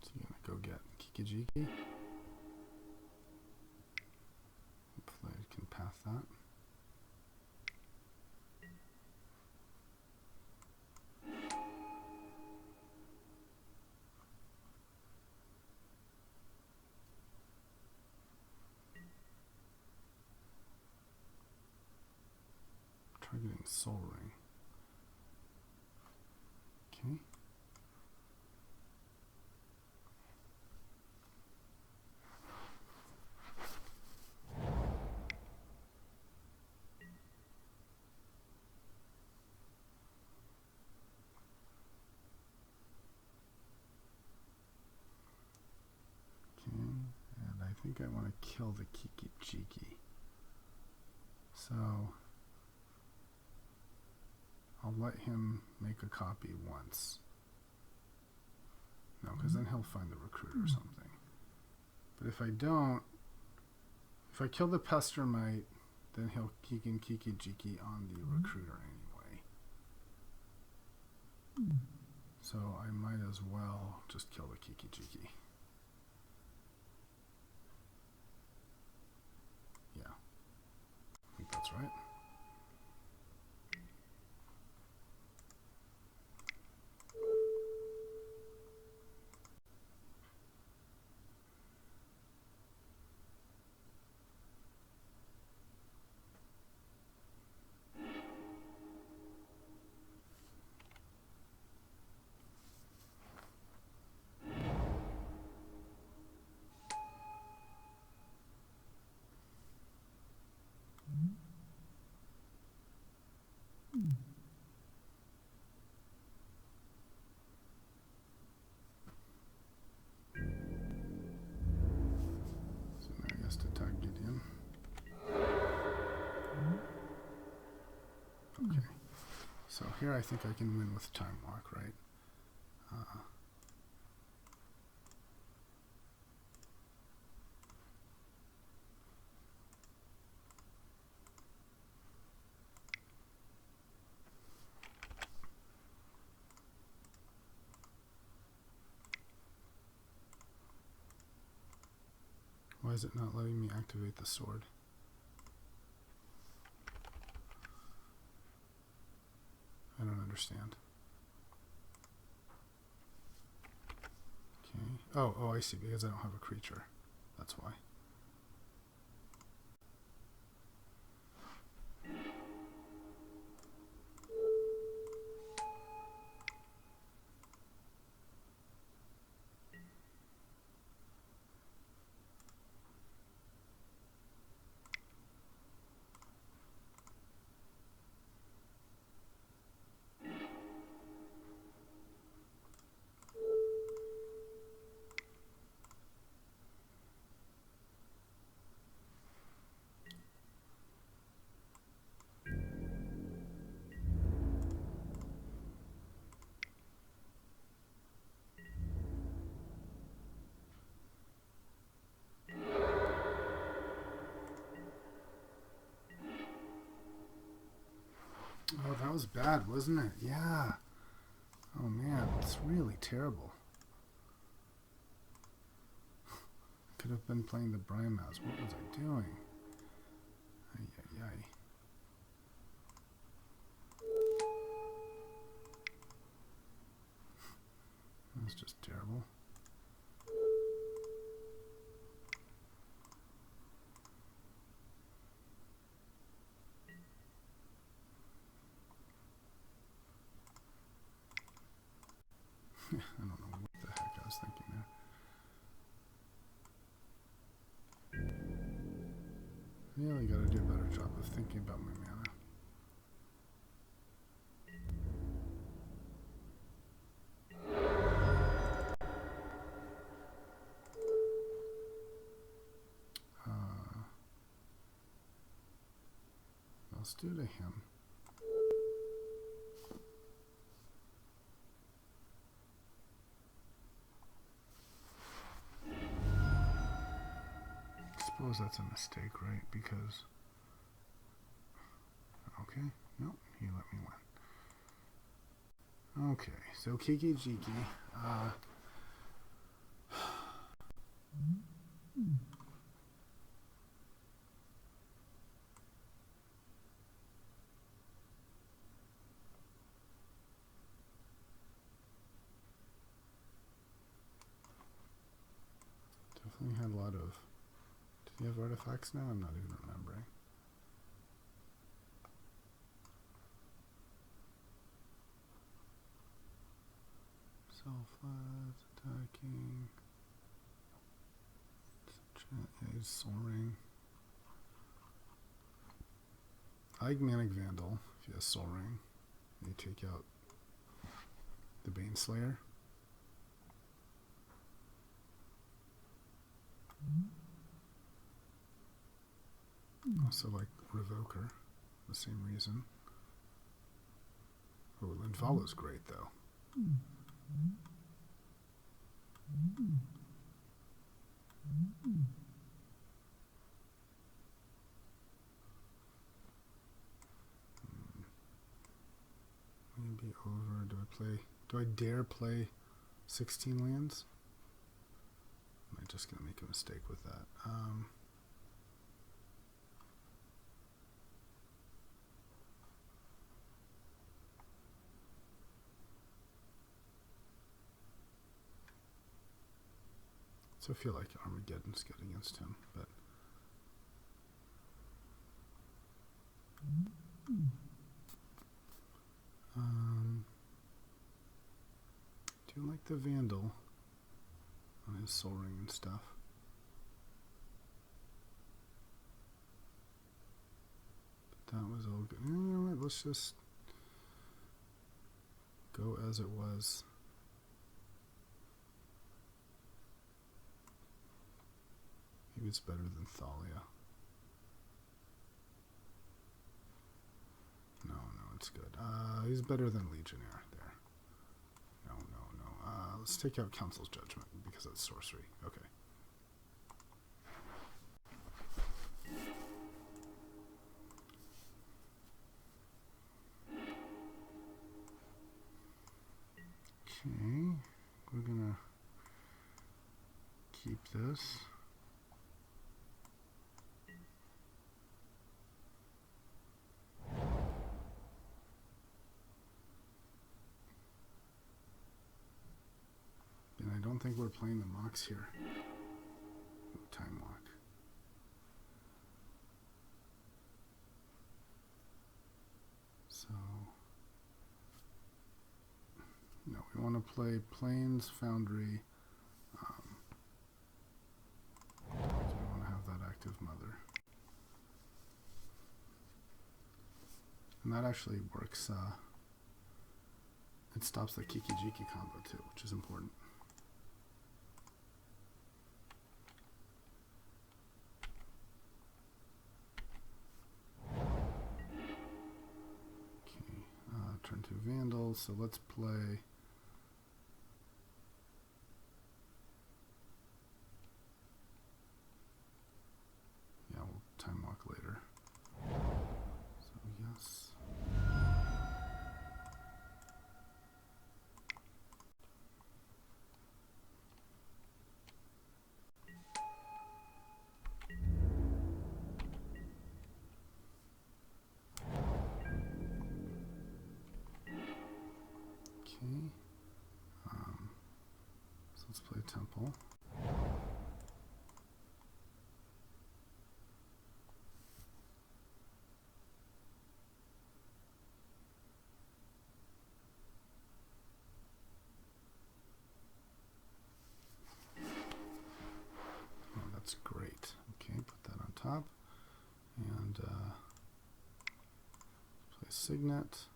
So you're gonna go get Kikijiki. Hopefully I can path that. Targeting Soul Ring. Okay. And I think I want to kill the Kikijiki. So I'll let him make a copy once. No, because then he'll find the recruiter or something. But if I don't, if I kill the Pestermite, then he'll Kikin Kikijiki on the recruiter anyway. So I might as well just kill the Kikijiki. Yeah, I think that's right. here I think I can win with time walk, right? Why is it not letting me activate the sword? I don't understand. Okay. Oh, I see. Because I don't have a creature. That's why. Oh, that was bad, wasn't it? Yeah. Oh man, it's really terrible. Could have been playing the Brime Mouse. What was I doing? Ay, ay, ay. That was just terrible. I don't know what the heck I was thinking there. Really gotta do a better job of thinking about my mana. Let's do to him. I suppose that's a mistake, right? Because... Okay. Nope. He let me win. Okay. So Kiki Jiki. Definitely had a lot of... Did he have artifacts now? I'm not even remembering. Self-flats, attacking. Yeah, he's soaring. I like Manic Vandal if he has soaring. You take out the Baneslayer. Also like Revoker, the same reason. Oh, Linvala's great though. Maybe over. Do I dare play 16 lands? Am I just gonna make a mistake with that? So I feel like Armageddon's good against him, but do like the Vandal on his soaring and stuff. But that was all good. You know what? Let's just go as it was. Maybe it's better than Thalia. No, that's good. He's better than Legionnaire there. No. Let's take out Council's Judgment because it's sorcery. Okay. Okay, we're gonna keep this. And I don't think we're playing the Mox here. Ooh, Time Walk. So, no, we want to play Plains Foundry. So we want to have that active Mother. And that actually works. It stops the Kiki-Jiki combo too, which is important. Turn 2 Vandals, so let's play. Yeah, we'll Time Walk later. So, yes. Okay. So let's play Temple. Oh, that's great. Okay, put that on top. And play Signet.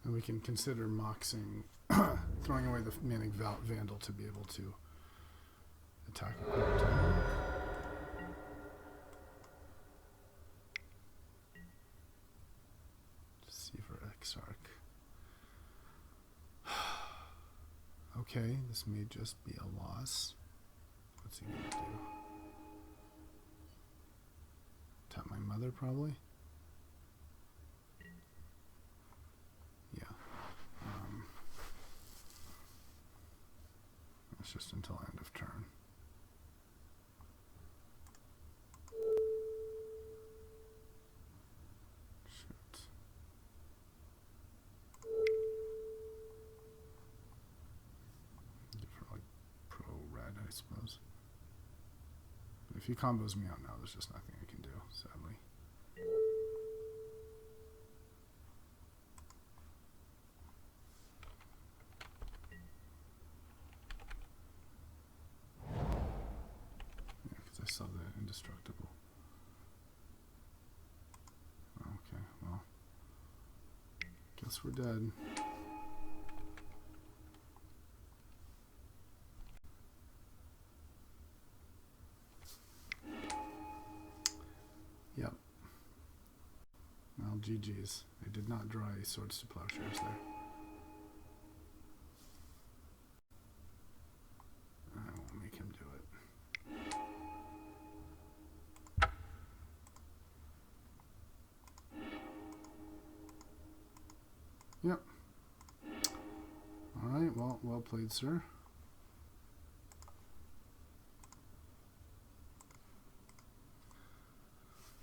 And we can consider moxing, throwing away the Manic Vandal to be able to attack a quick time. Deceiver Exarch. Okay, this may just be a loss. What's he gonna do? Tap my Mother, probably? Yeah. That's just until end of turn. Shoot. Get for like pro red, I suppose. But if he combos me out now, there's just nothing I can do, sadly. I saw the indestructible. Okay, well, guess we're dead. Yep. Well, GG's. They did not draw a Swords to Plowshares there. I won't make him do it. Yep. All right. Well played, sir.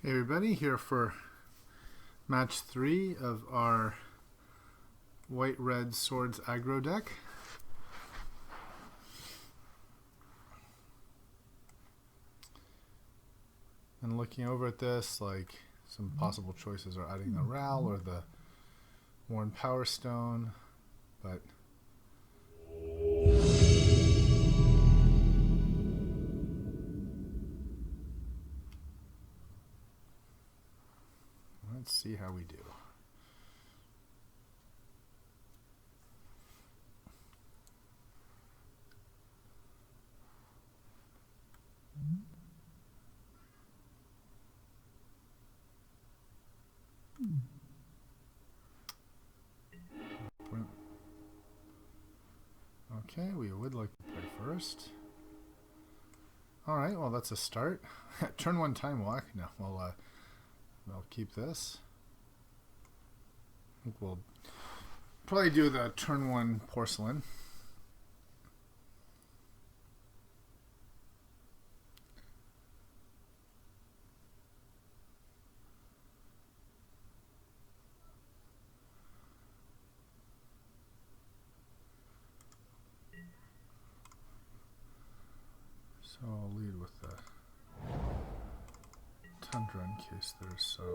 Hey, everybody. Here for match 3 of our White-Red Swords aggro deck. And looking over at this, like, some possible choices are adding the Ral or the Worn Power Stone, but Okay, we would like to play first. Alright, well that's a start. Turn 1 time walk. No, we'll keep this. I think we'll probably do the turn 1 porcelain. So I'll lead with the Tundra in case there's some.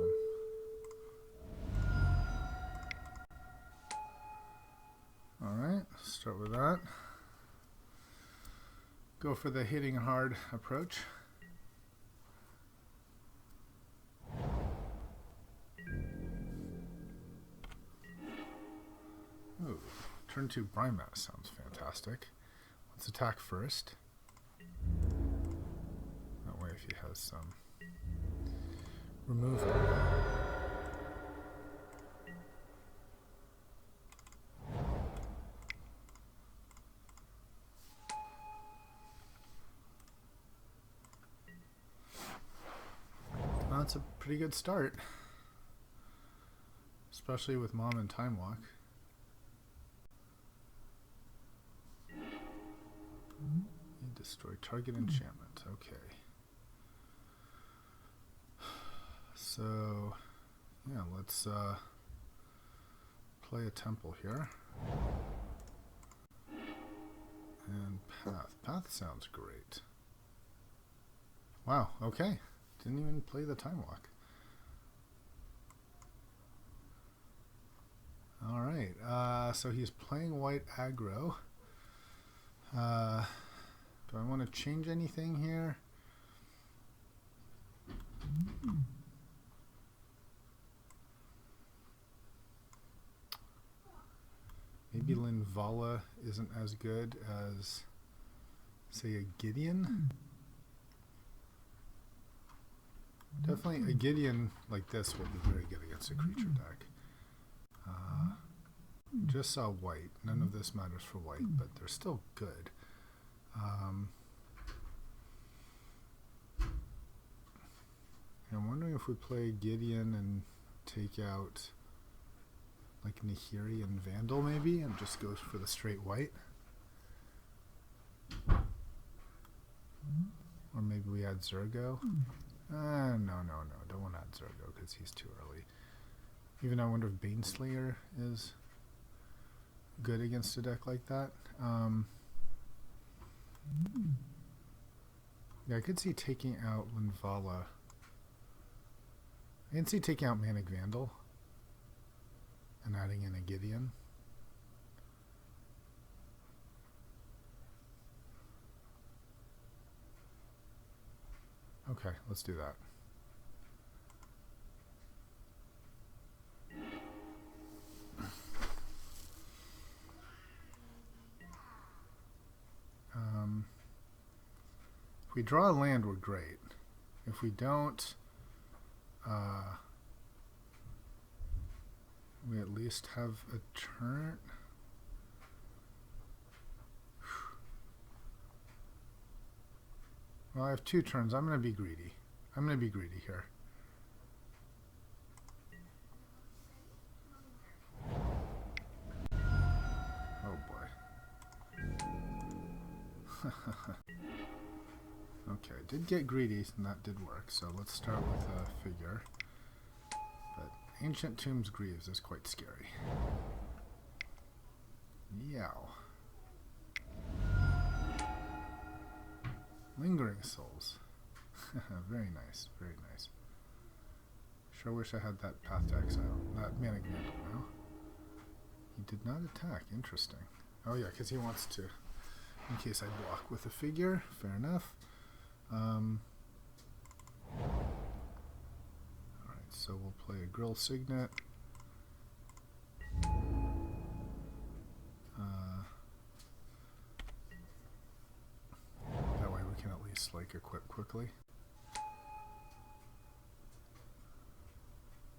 Alright, start with that. Go for the hitting hard approach. Ooh, turn 2 Brymas sounds fantastic. Let's attack first. That way if he has some removal. Well, that's a pretty good start. Especially with Mom and Time Walk. You destroy target enchantment. Okay. So, yeah, let's play a temple here. And path. Path sounds great. Wow, okay. Didn't even play the time walk. Alright, so he's playing white aggro. Do I want to change anything here? Maybe Linvala isn't as good as, say, a Gideon. Definitely a Gideon like this will be very good against a creature deck. Just saw white. None of this matters for white, but they're still good. I'm wondering if we play Gideon and take out like Nahiri and Vandal maybe, and just go for the straight white. Or maybe we add Zurgo. No, don't want to add Zurgo because he's too early. Even I wonder if Baneslayer is good against a deck like that. Yeah, I could see taking out Linvala. I can see taking out Manic Vandal and adding in a Gideon. Okay, let's do that. If we draw a land, we're great. If we don't, we at least have a turn. Well, I have 2 turns. I'm going to be greedy. I'm going to be greedy here. Oh boy. Okay, did get greedy and that did work, so let's start with a figure. But Ancient Tombs Greaves is quite scary. Yow. Lingering Souls. Very nice, very nice. Sure wish I had that Path to Exile. That Manic Vandal now. He did not attack. Interesting. Oh yeah, because he wants to, in case I block with a figure. Fair enough. Alright, so we'll play a Grill Signet. That way we can at least like equip quickly.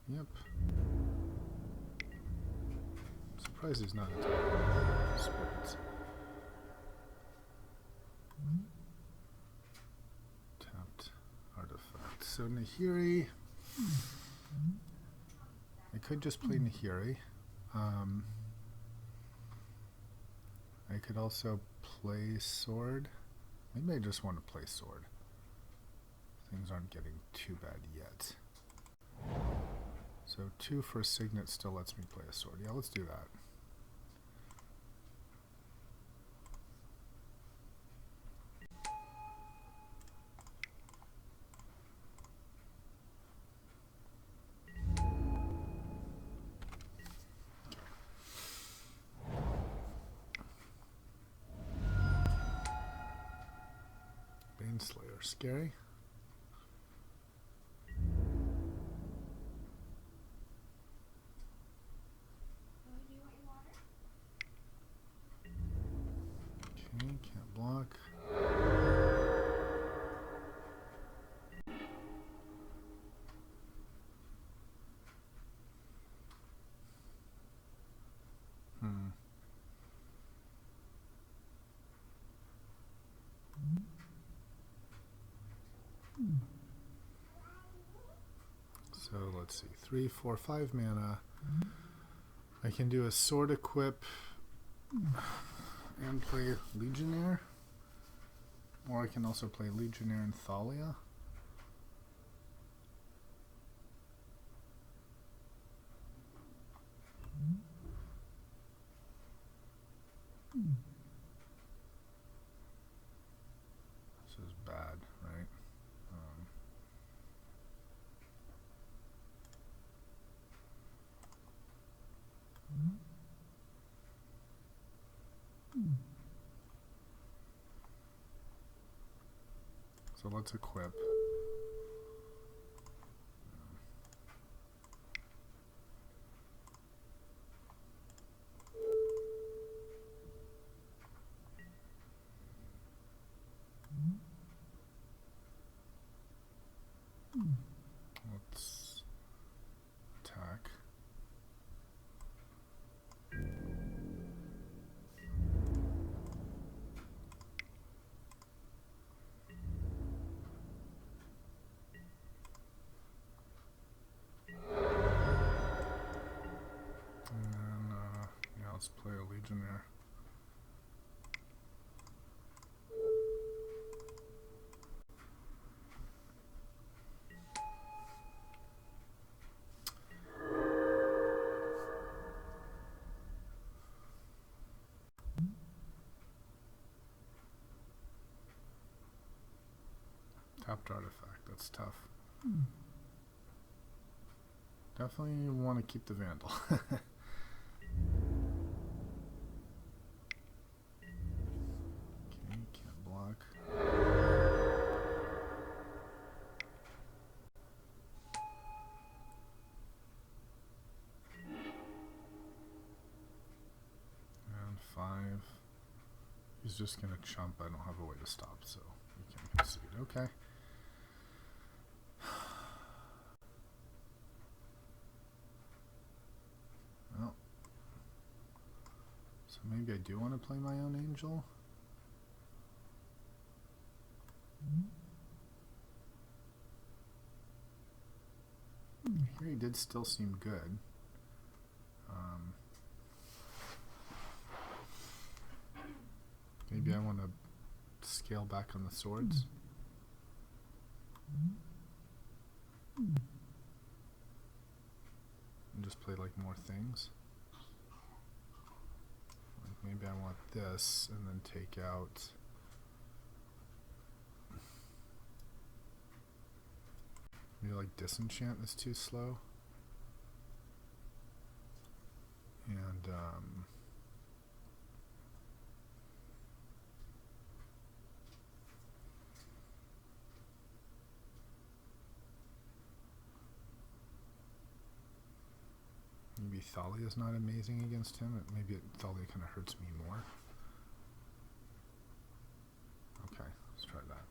Yep. Surprised he's not attacking spirits. so Nahiri. I could just play Nahiri. I could also play sword. Maybe I just want to play sword. Things aren't getting too bad yet. So 2 for a signet still lets me play a sword. Yeah, let's do that. Baneslayer, scary. Okay, can't block. So let's see, 3, 4, 5 mana. I can do a sword equip and play Legionnaire. Or I can also play Legionnaire and Thalia. This is bad, right? So let's equip. Let's attack. And then, yeah, let's play a Legionnaire. Tapped artifact, that's tough. Definitely want to keep the Vandal. Okay, can't block. And 5. He's just going to chump. I don't have a way to stop, so we can concede. Okay. Well, so maybe I do want to play my own angel. Here he did still seem good. Maybe I want to scale back on the swords. And just play like more things. Like maybe I want this and then take out maybe like disenchant is too slow. And maybe Thalia is not amazing against him. Maybe Thalia kind of hurts me more. Okay, let's try that.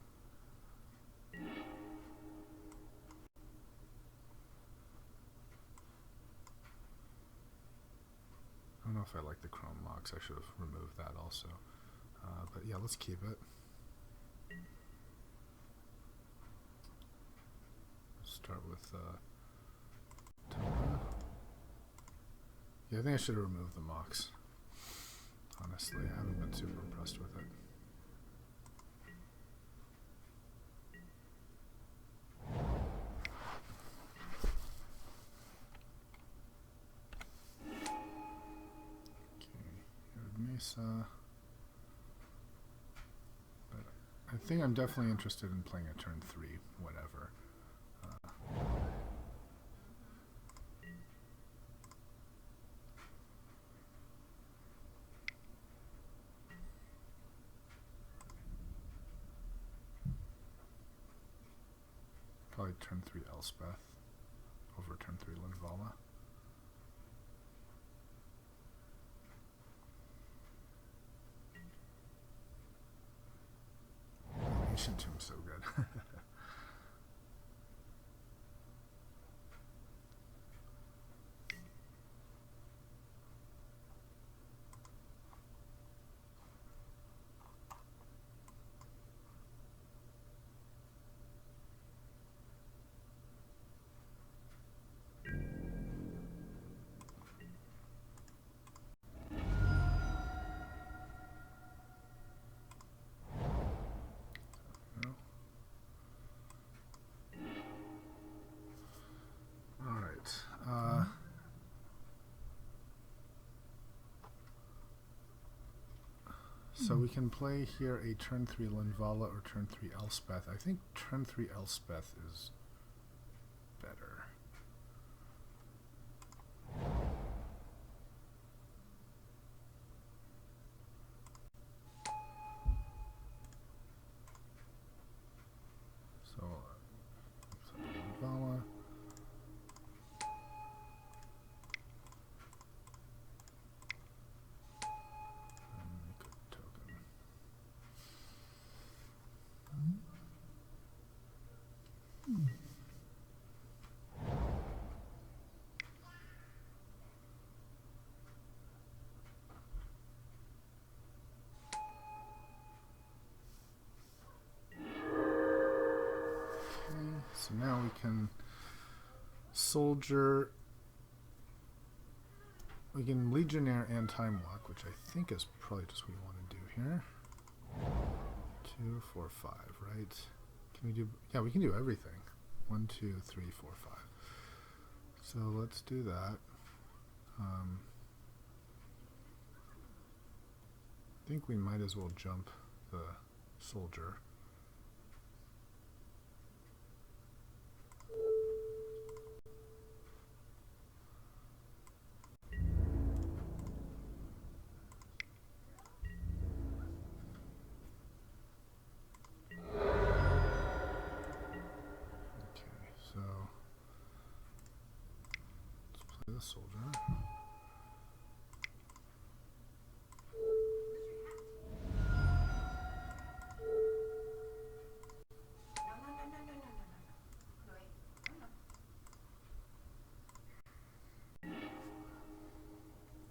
I don't know if I like the chrome locks. I should have removed that also. But yeah, let's keep it. start with Tona. Yeah, I think I should have removed the mocks. Honestly, I haven't been super impressed with it. Mesa. But I think I'm definitely interested in playing a turn 3, whatever. Probably turn 3 Elspeth over turn 3 Linvala. Ancient Tomb's so good. So we can play here a turn 3 Linvala or turn 3 Elspeth. I think turn 3 Elspeth is better. So Linvala. So now we can soldier, we can legionnaire and time walk, which I think is probably just what we want to do here. 2, 4, 5, right? Can we do, yeah, we can do everything. 1, 2, 3, 4, 5. So let's do that. I think we might as well jump the soldier. The soldier.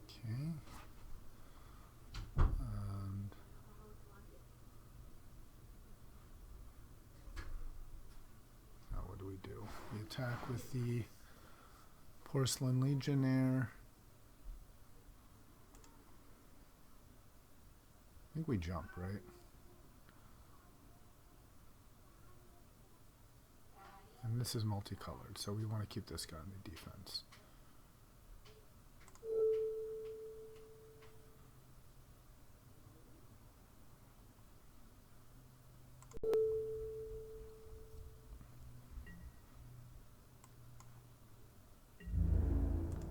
Okay. And now what do? We attack with the Porcelain Legionnaire. I think we jump, right? And this is multicolored, so we want to keep this guy in the defense.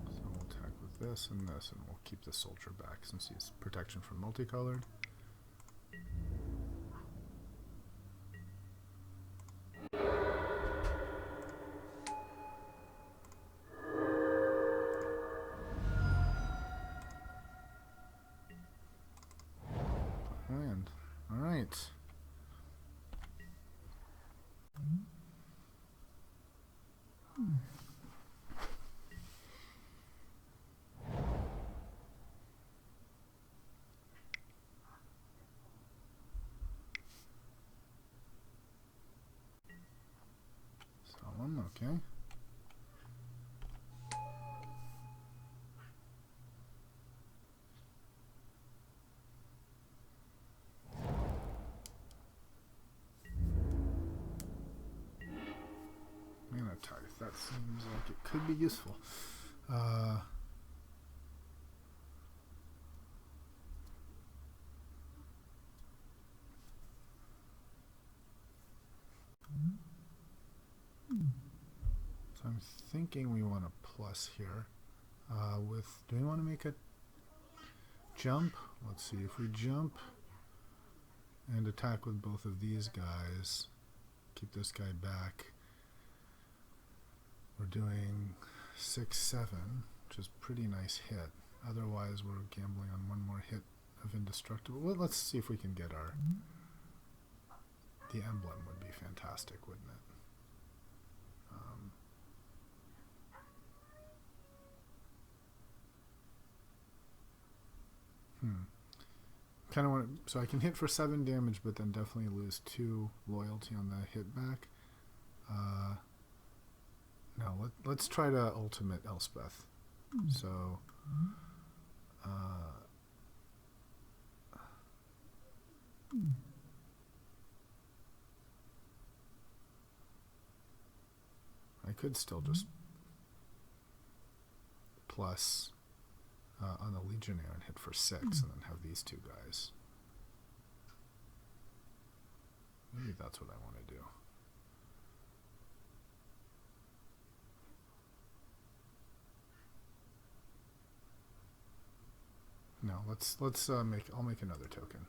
So we'll attack with this, and we'll keep the soldier back since he's protection from multicolored. Land. All right. Okay. Mana Tithe. That seems like it could be useful. So I'm thinking we want a plus here. Do we want to make a jump? Let's see, if we jump and attack with both of these guys, keep this guy back, we're doing 6-7, which is a pretty nice hit. Otherwise, we're gambling on one more hit of indestructible. Well, let's see if we can get our... The emblem would be fantastic, wouldn't it? Kind of want to, so I can hit for 7 damage, but then definitely lose 2 loyalty on the hit back. No, let's try to ultimate Elspeth. So, I could still just plus on the Legionnaire and hit for 6 and then have these 2 guys. Maybe that's what I want to do. No, I'll make another token.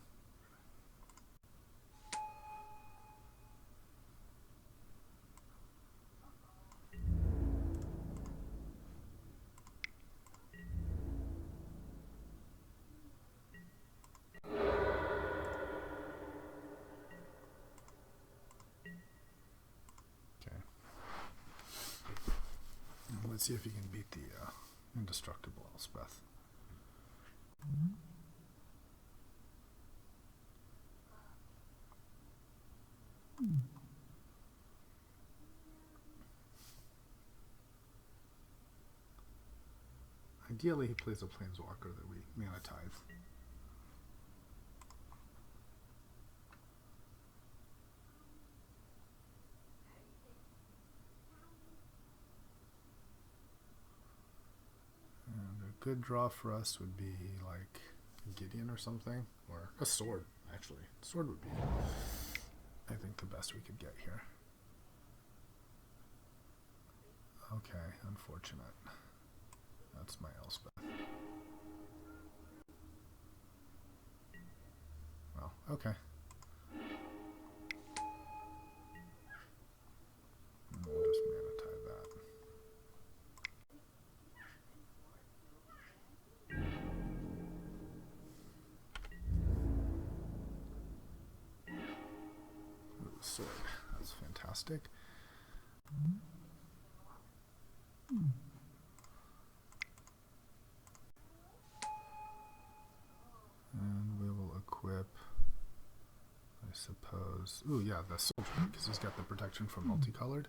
Let's see if you can beat the indestructible Elspeth. Ideally, he plays a Planeswalker that we Mana Tithe. Good draw for us would be like Gideon or something, or a sword, actually. Sword would be, I think, the best we could get here. Okay, unfortunate. That's my Elspeth. Well, okay. And we'll just Mana Tithe that. Sword. That's fantastic. And we will equip, I suppose. Ooh, yeah, the soldier, because he's got the protection from multicolored.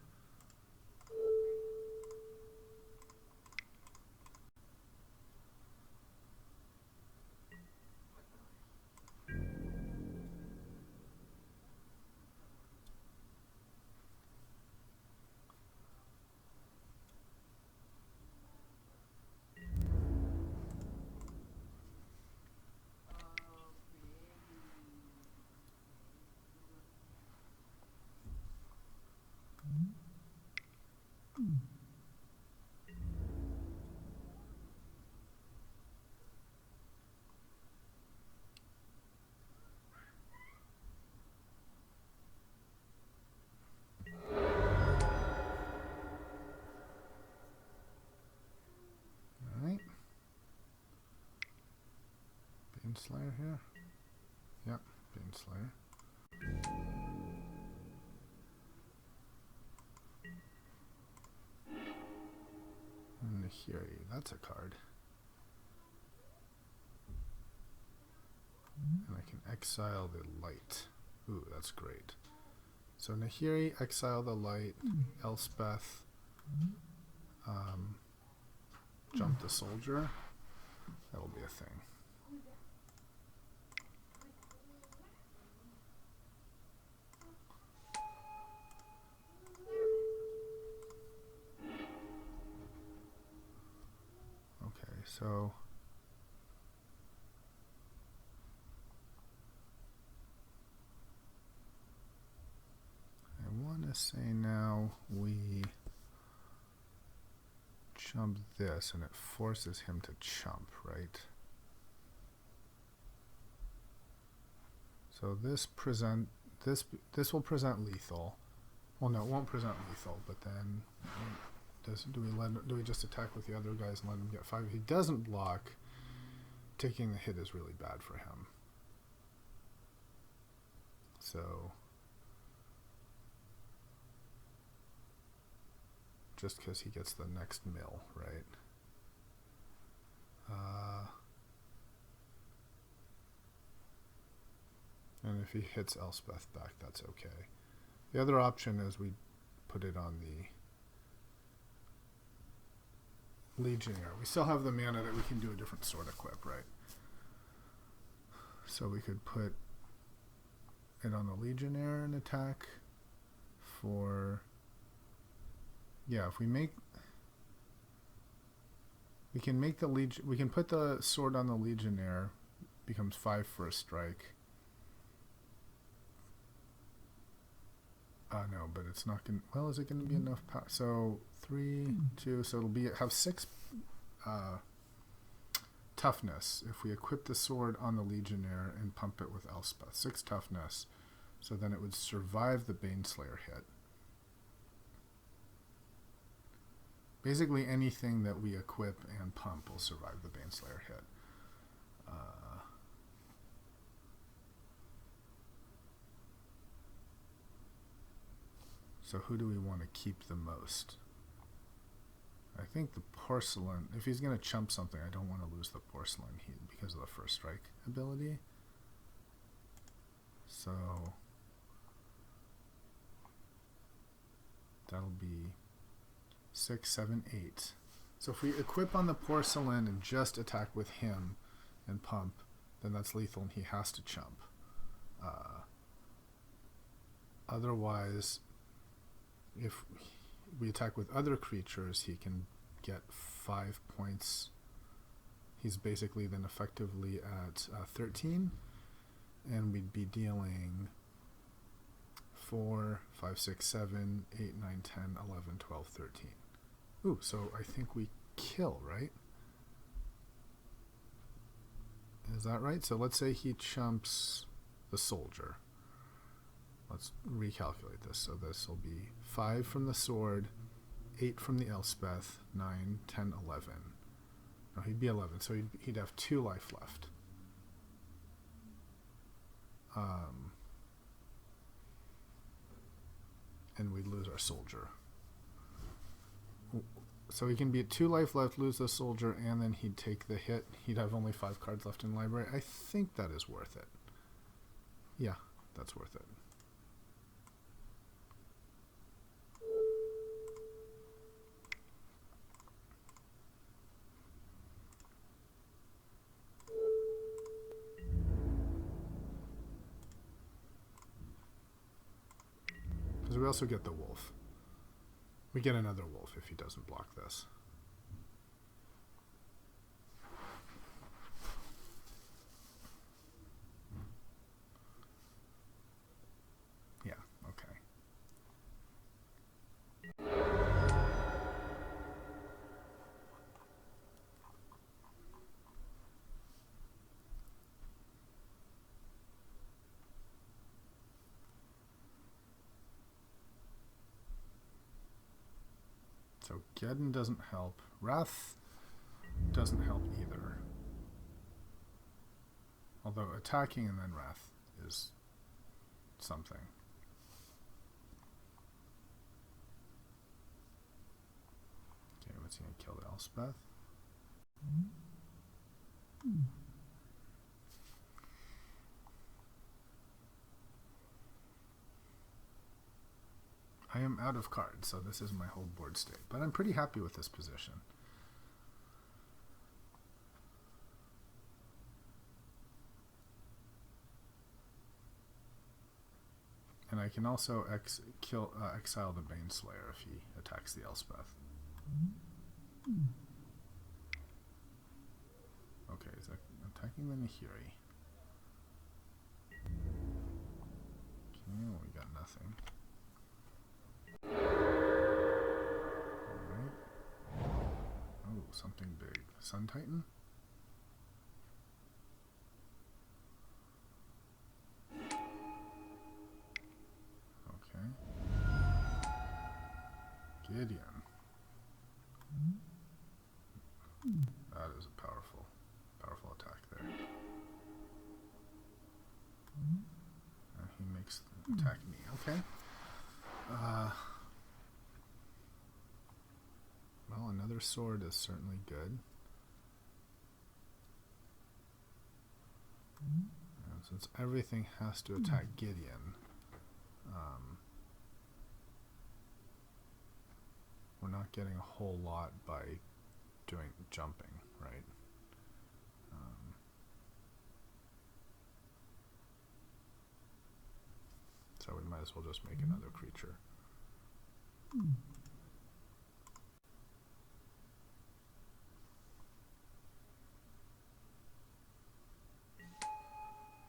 Slayer here? Yep, Baneslayer. And Nahiri, that's a card. And I can exile the light. Ooh, that's great. So Nahiri, exile the light. Elspeth, jump the soldier. That'll be a thing. Okay, so I want to say now we chump this, and it forces him to chump, right? So this will present lethal. Well, no, it won't present lethal. But then, do we just attack with the other guys and let him get 5? If he doesn't block, taking the hit is really bad for him. So just because he gets the next mill, right? And if he hits Elspeth back, that's okay. The other option is we put it on the Legionnaire. We still have the mana that we can do a different sword equip, right? So we could put it on the Legionnaire and attack for... Yeah, if we make... We can make the we can put the sword on the Legionnaire, becomes 5 for a strike. No, but it's not going to... Well, is it going to be enough power? So 3, 2, so it'll be have 6 toughness if we equip the sword on the Legionnaire and pump it with Elspeth. 6 toughness, so then it would survive the Baneslayer hit. Basically anything that we equip and pump will survive the Baneslayer hit. So who do we want to keep the most? I think the porcelain. If he's going to chump something, I don't want to lose the porcelain because of the first strike ability. So that'll be 6, 7, 8. So if we equip on the porcelain and just attack with him and pump, then that's lethal and he has to chump. Otherwise, if we attack with other creatures, he can get 5 points. He's basically then effectively at 13, and we'd be dealing 4, 5, 6, 7, 8, 9, 10, 11, 12, 13. Ooh, so I think we kill, right? Is that right? So let's say he chumps the soldier. Let's recalculate this. So this will be 5 from the sword, 8 from the Elspeth, 9, 10, 11. No, he'd be 11, so he'd have 2 life left. And we'd lose our soldier. So he can be at 2 life left, lose the soldier, and then he'd take the hit. He'd have only 5 cards left in the library. I think that is worth it. Yeah, that's worth it. Because we also get the wolf. We get another wolf if he doesn't block this. Yeah, okay. So Geddon doesn't help. Wrath doesn't help either. Although attacking and then Wrath is something. Okay, what's he going to kill the Elspeth? I am out of cards, so this is my whole board state. But I'm pretty happy with this position. And I can also exile the Baneslayer if he attacks the Elspeth. Okay, is that attacking the Nahiri? Okay, well, we got nothing. Alright. Oh, something big. Sun Titan? Okay. Gideon. That is a powerful attack there. He makes the attack me. Okay. Well, another sword is certainly good. And since everything has to attack Gideon, we're not getting a whole lot by doing jumping, right? So we might as well just make another creature. And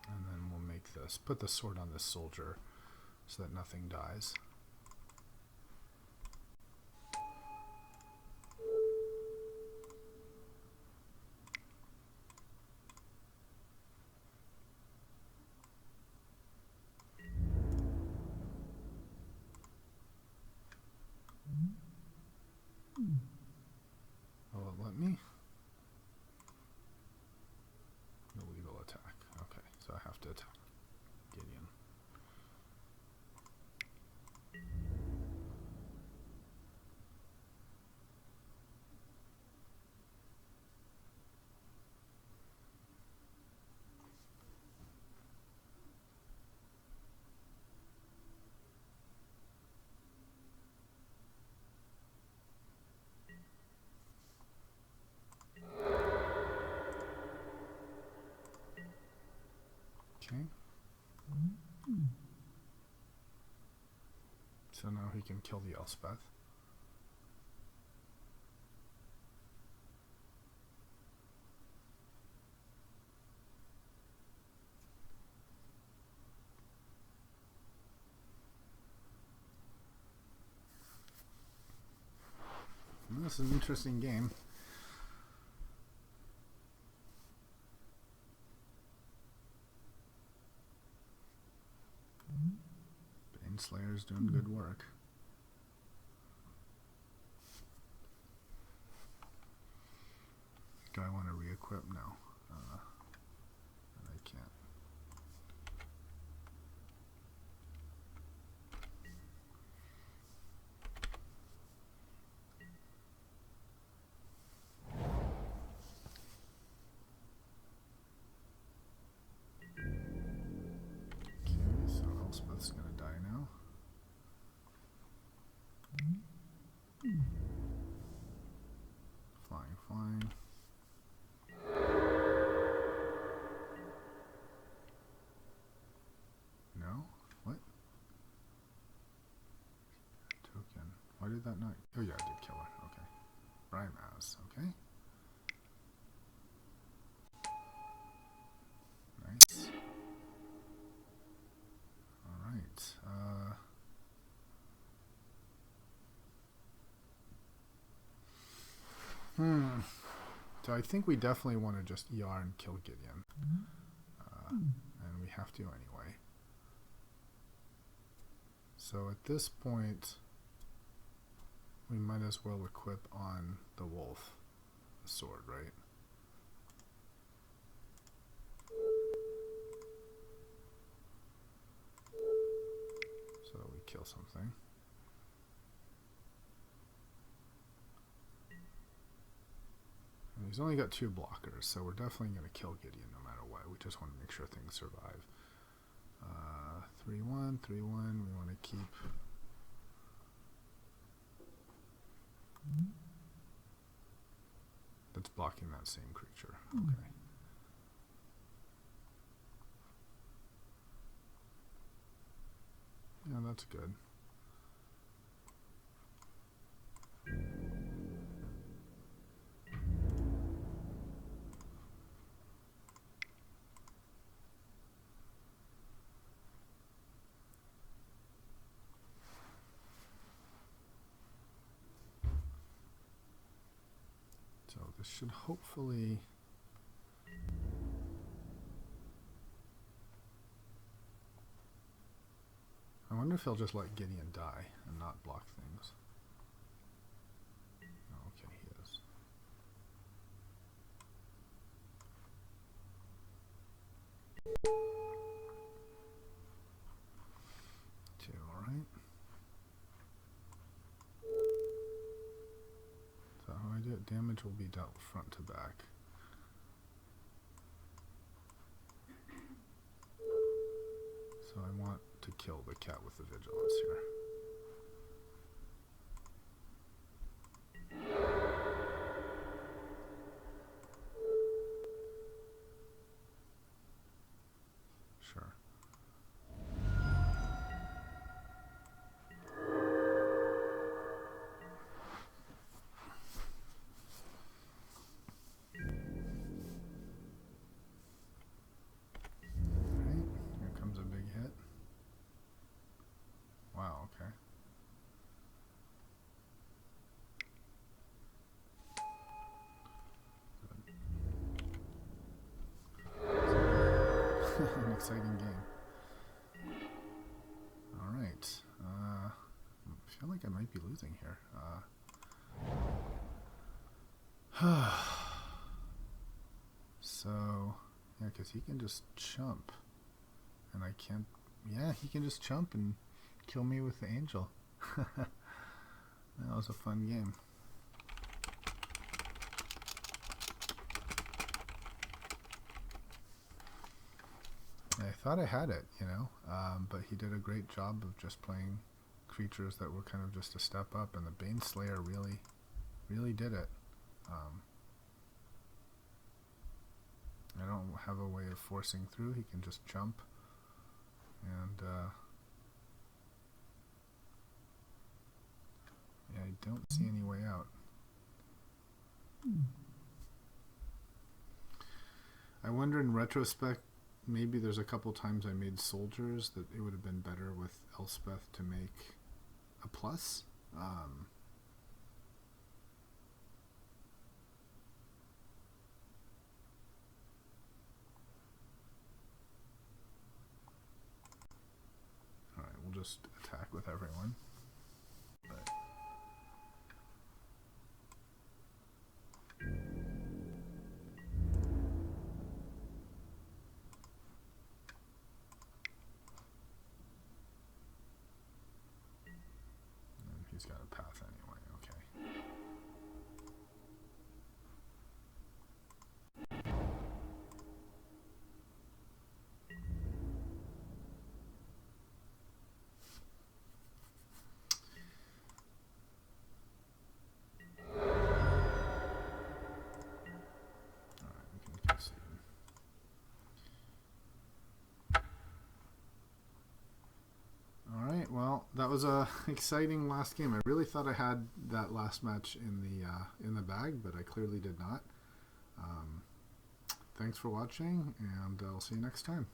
then we'll make this, put the sword on this soldier so that nothing dies. Will it let me? Illegal attack. Okay, so I have to attack Gideon. Okay. So now he can kill the Elspeth. Well, this is an interesting game. Slayer's doing good work. Do I want to re-equip? No. I can't. Okay, so Elspeth's going to die now. Flying. No? What? Token. Why did that not? Oh yeah, I did kill her. Okay. Brimaz. Okay. Nice. Alright. So I think we definitely want to just ER and kill Gideon. And we have to anyway. So at this point, we might as well equip on the wolf the sword, right? So we kill something. And he's only got 2 blockers, so we're definitely going to kill Gideon no matter what. We just want to make sure things survive. 3-1, 3-1. We want to keep That's blocking that same creature. Okay. Yeah, that's good. So this should hopefully... I wonder if he'll just let Gideon die and not block things. Oh, okay, he is. Two, alright. So how I do it, damage will be dealt front to back. So I want to kill the cat with the vigilance here. Sure. Alright, here comes a big hit. Wow, okay. An exciting game. Alright. I feel like I might be losing here. So, yeah, because he can just chump. And I can't... Yeah, he can just chump and kill me with the angel. That was a fun game. I thought I had it, you know, but he did a great job of just playing creatures that were kind of just a step up, and the Baneslayer really did it. I don't have a way of forcing through. He can just jump, and yeah, I don't see any way out. I wonder in retrospect, maybe there's a couple times I made soldiers that it would have been better with Elspeth to make a plus. Alright, we'll just attack with everyone. But he's got a path anyway, okay. Alright, we can concede. Alright, well, that was a exciting last game. I really thought I had that last match in the bag, but I clearly did not. Thanks for watching, and I'll see you next time.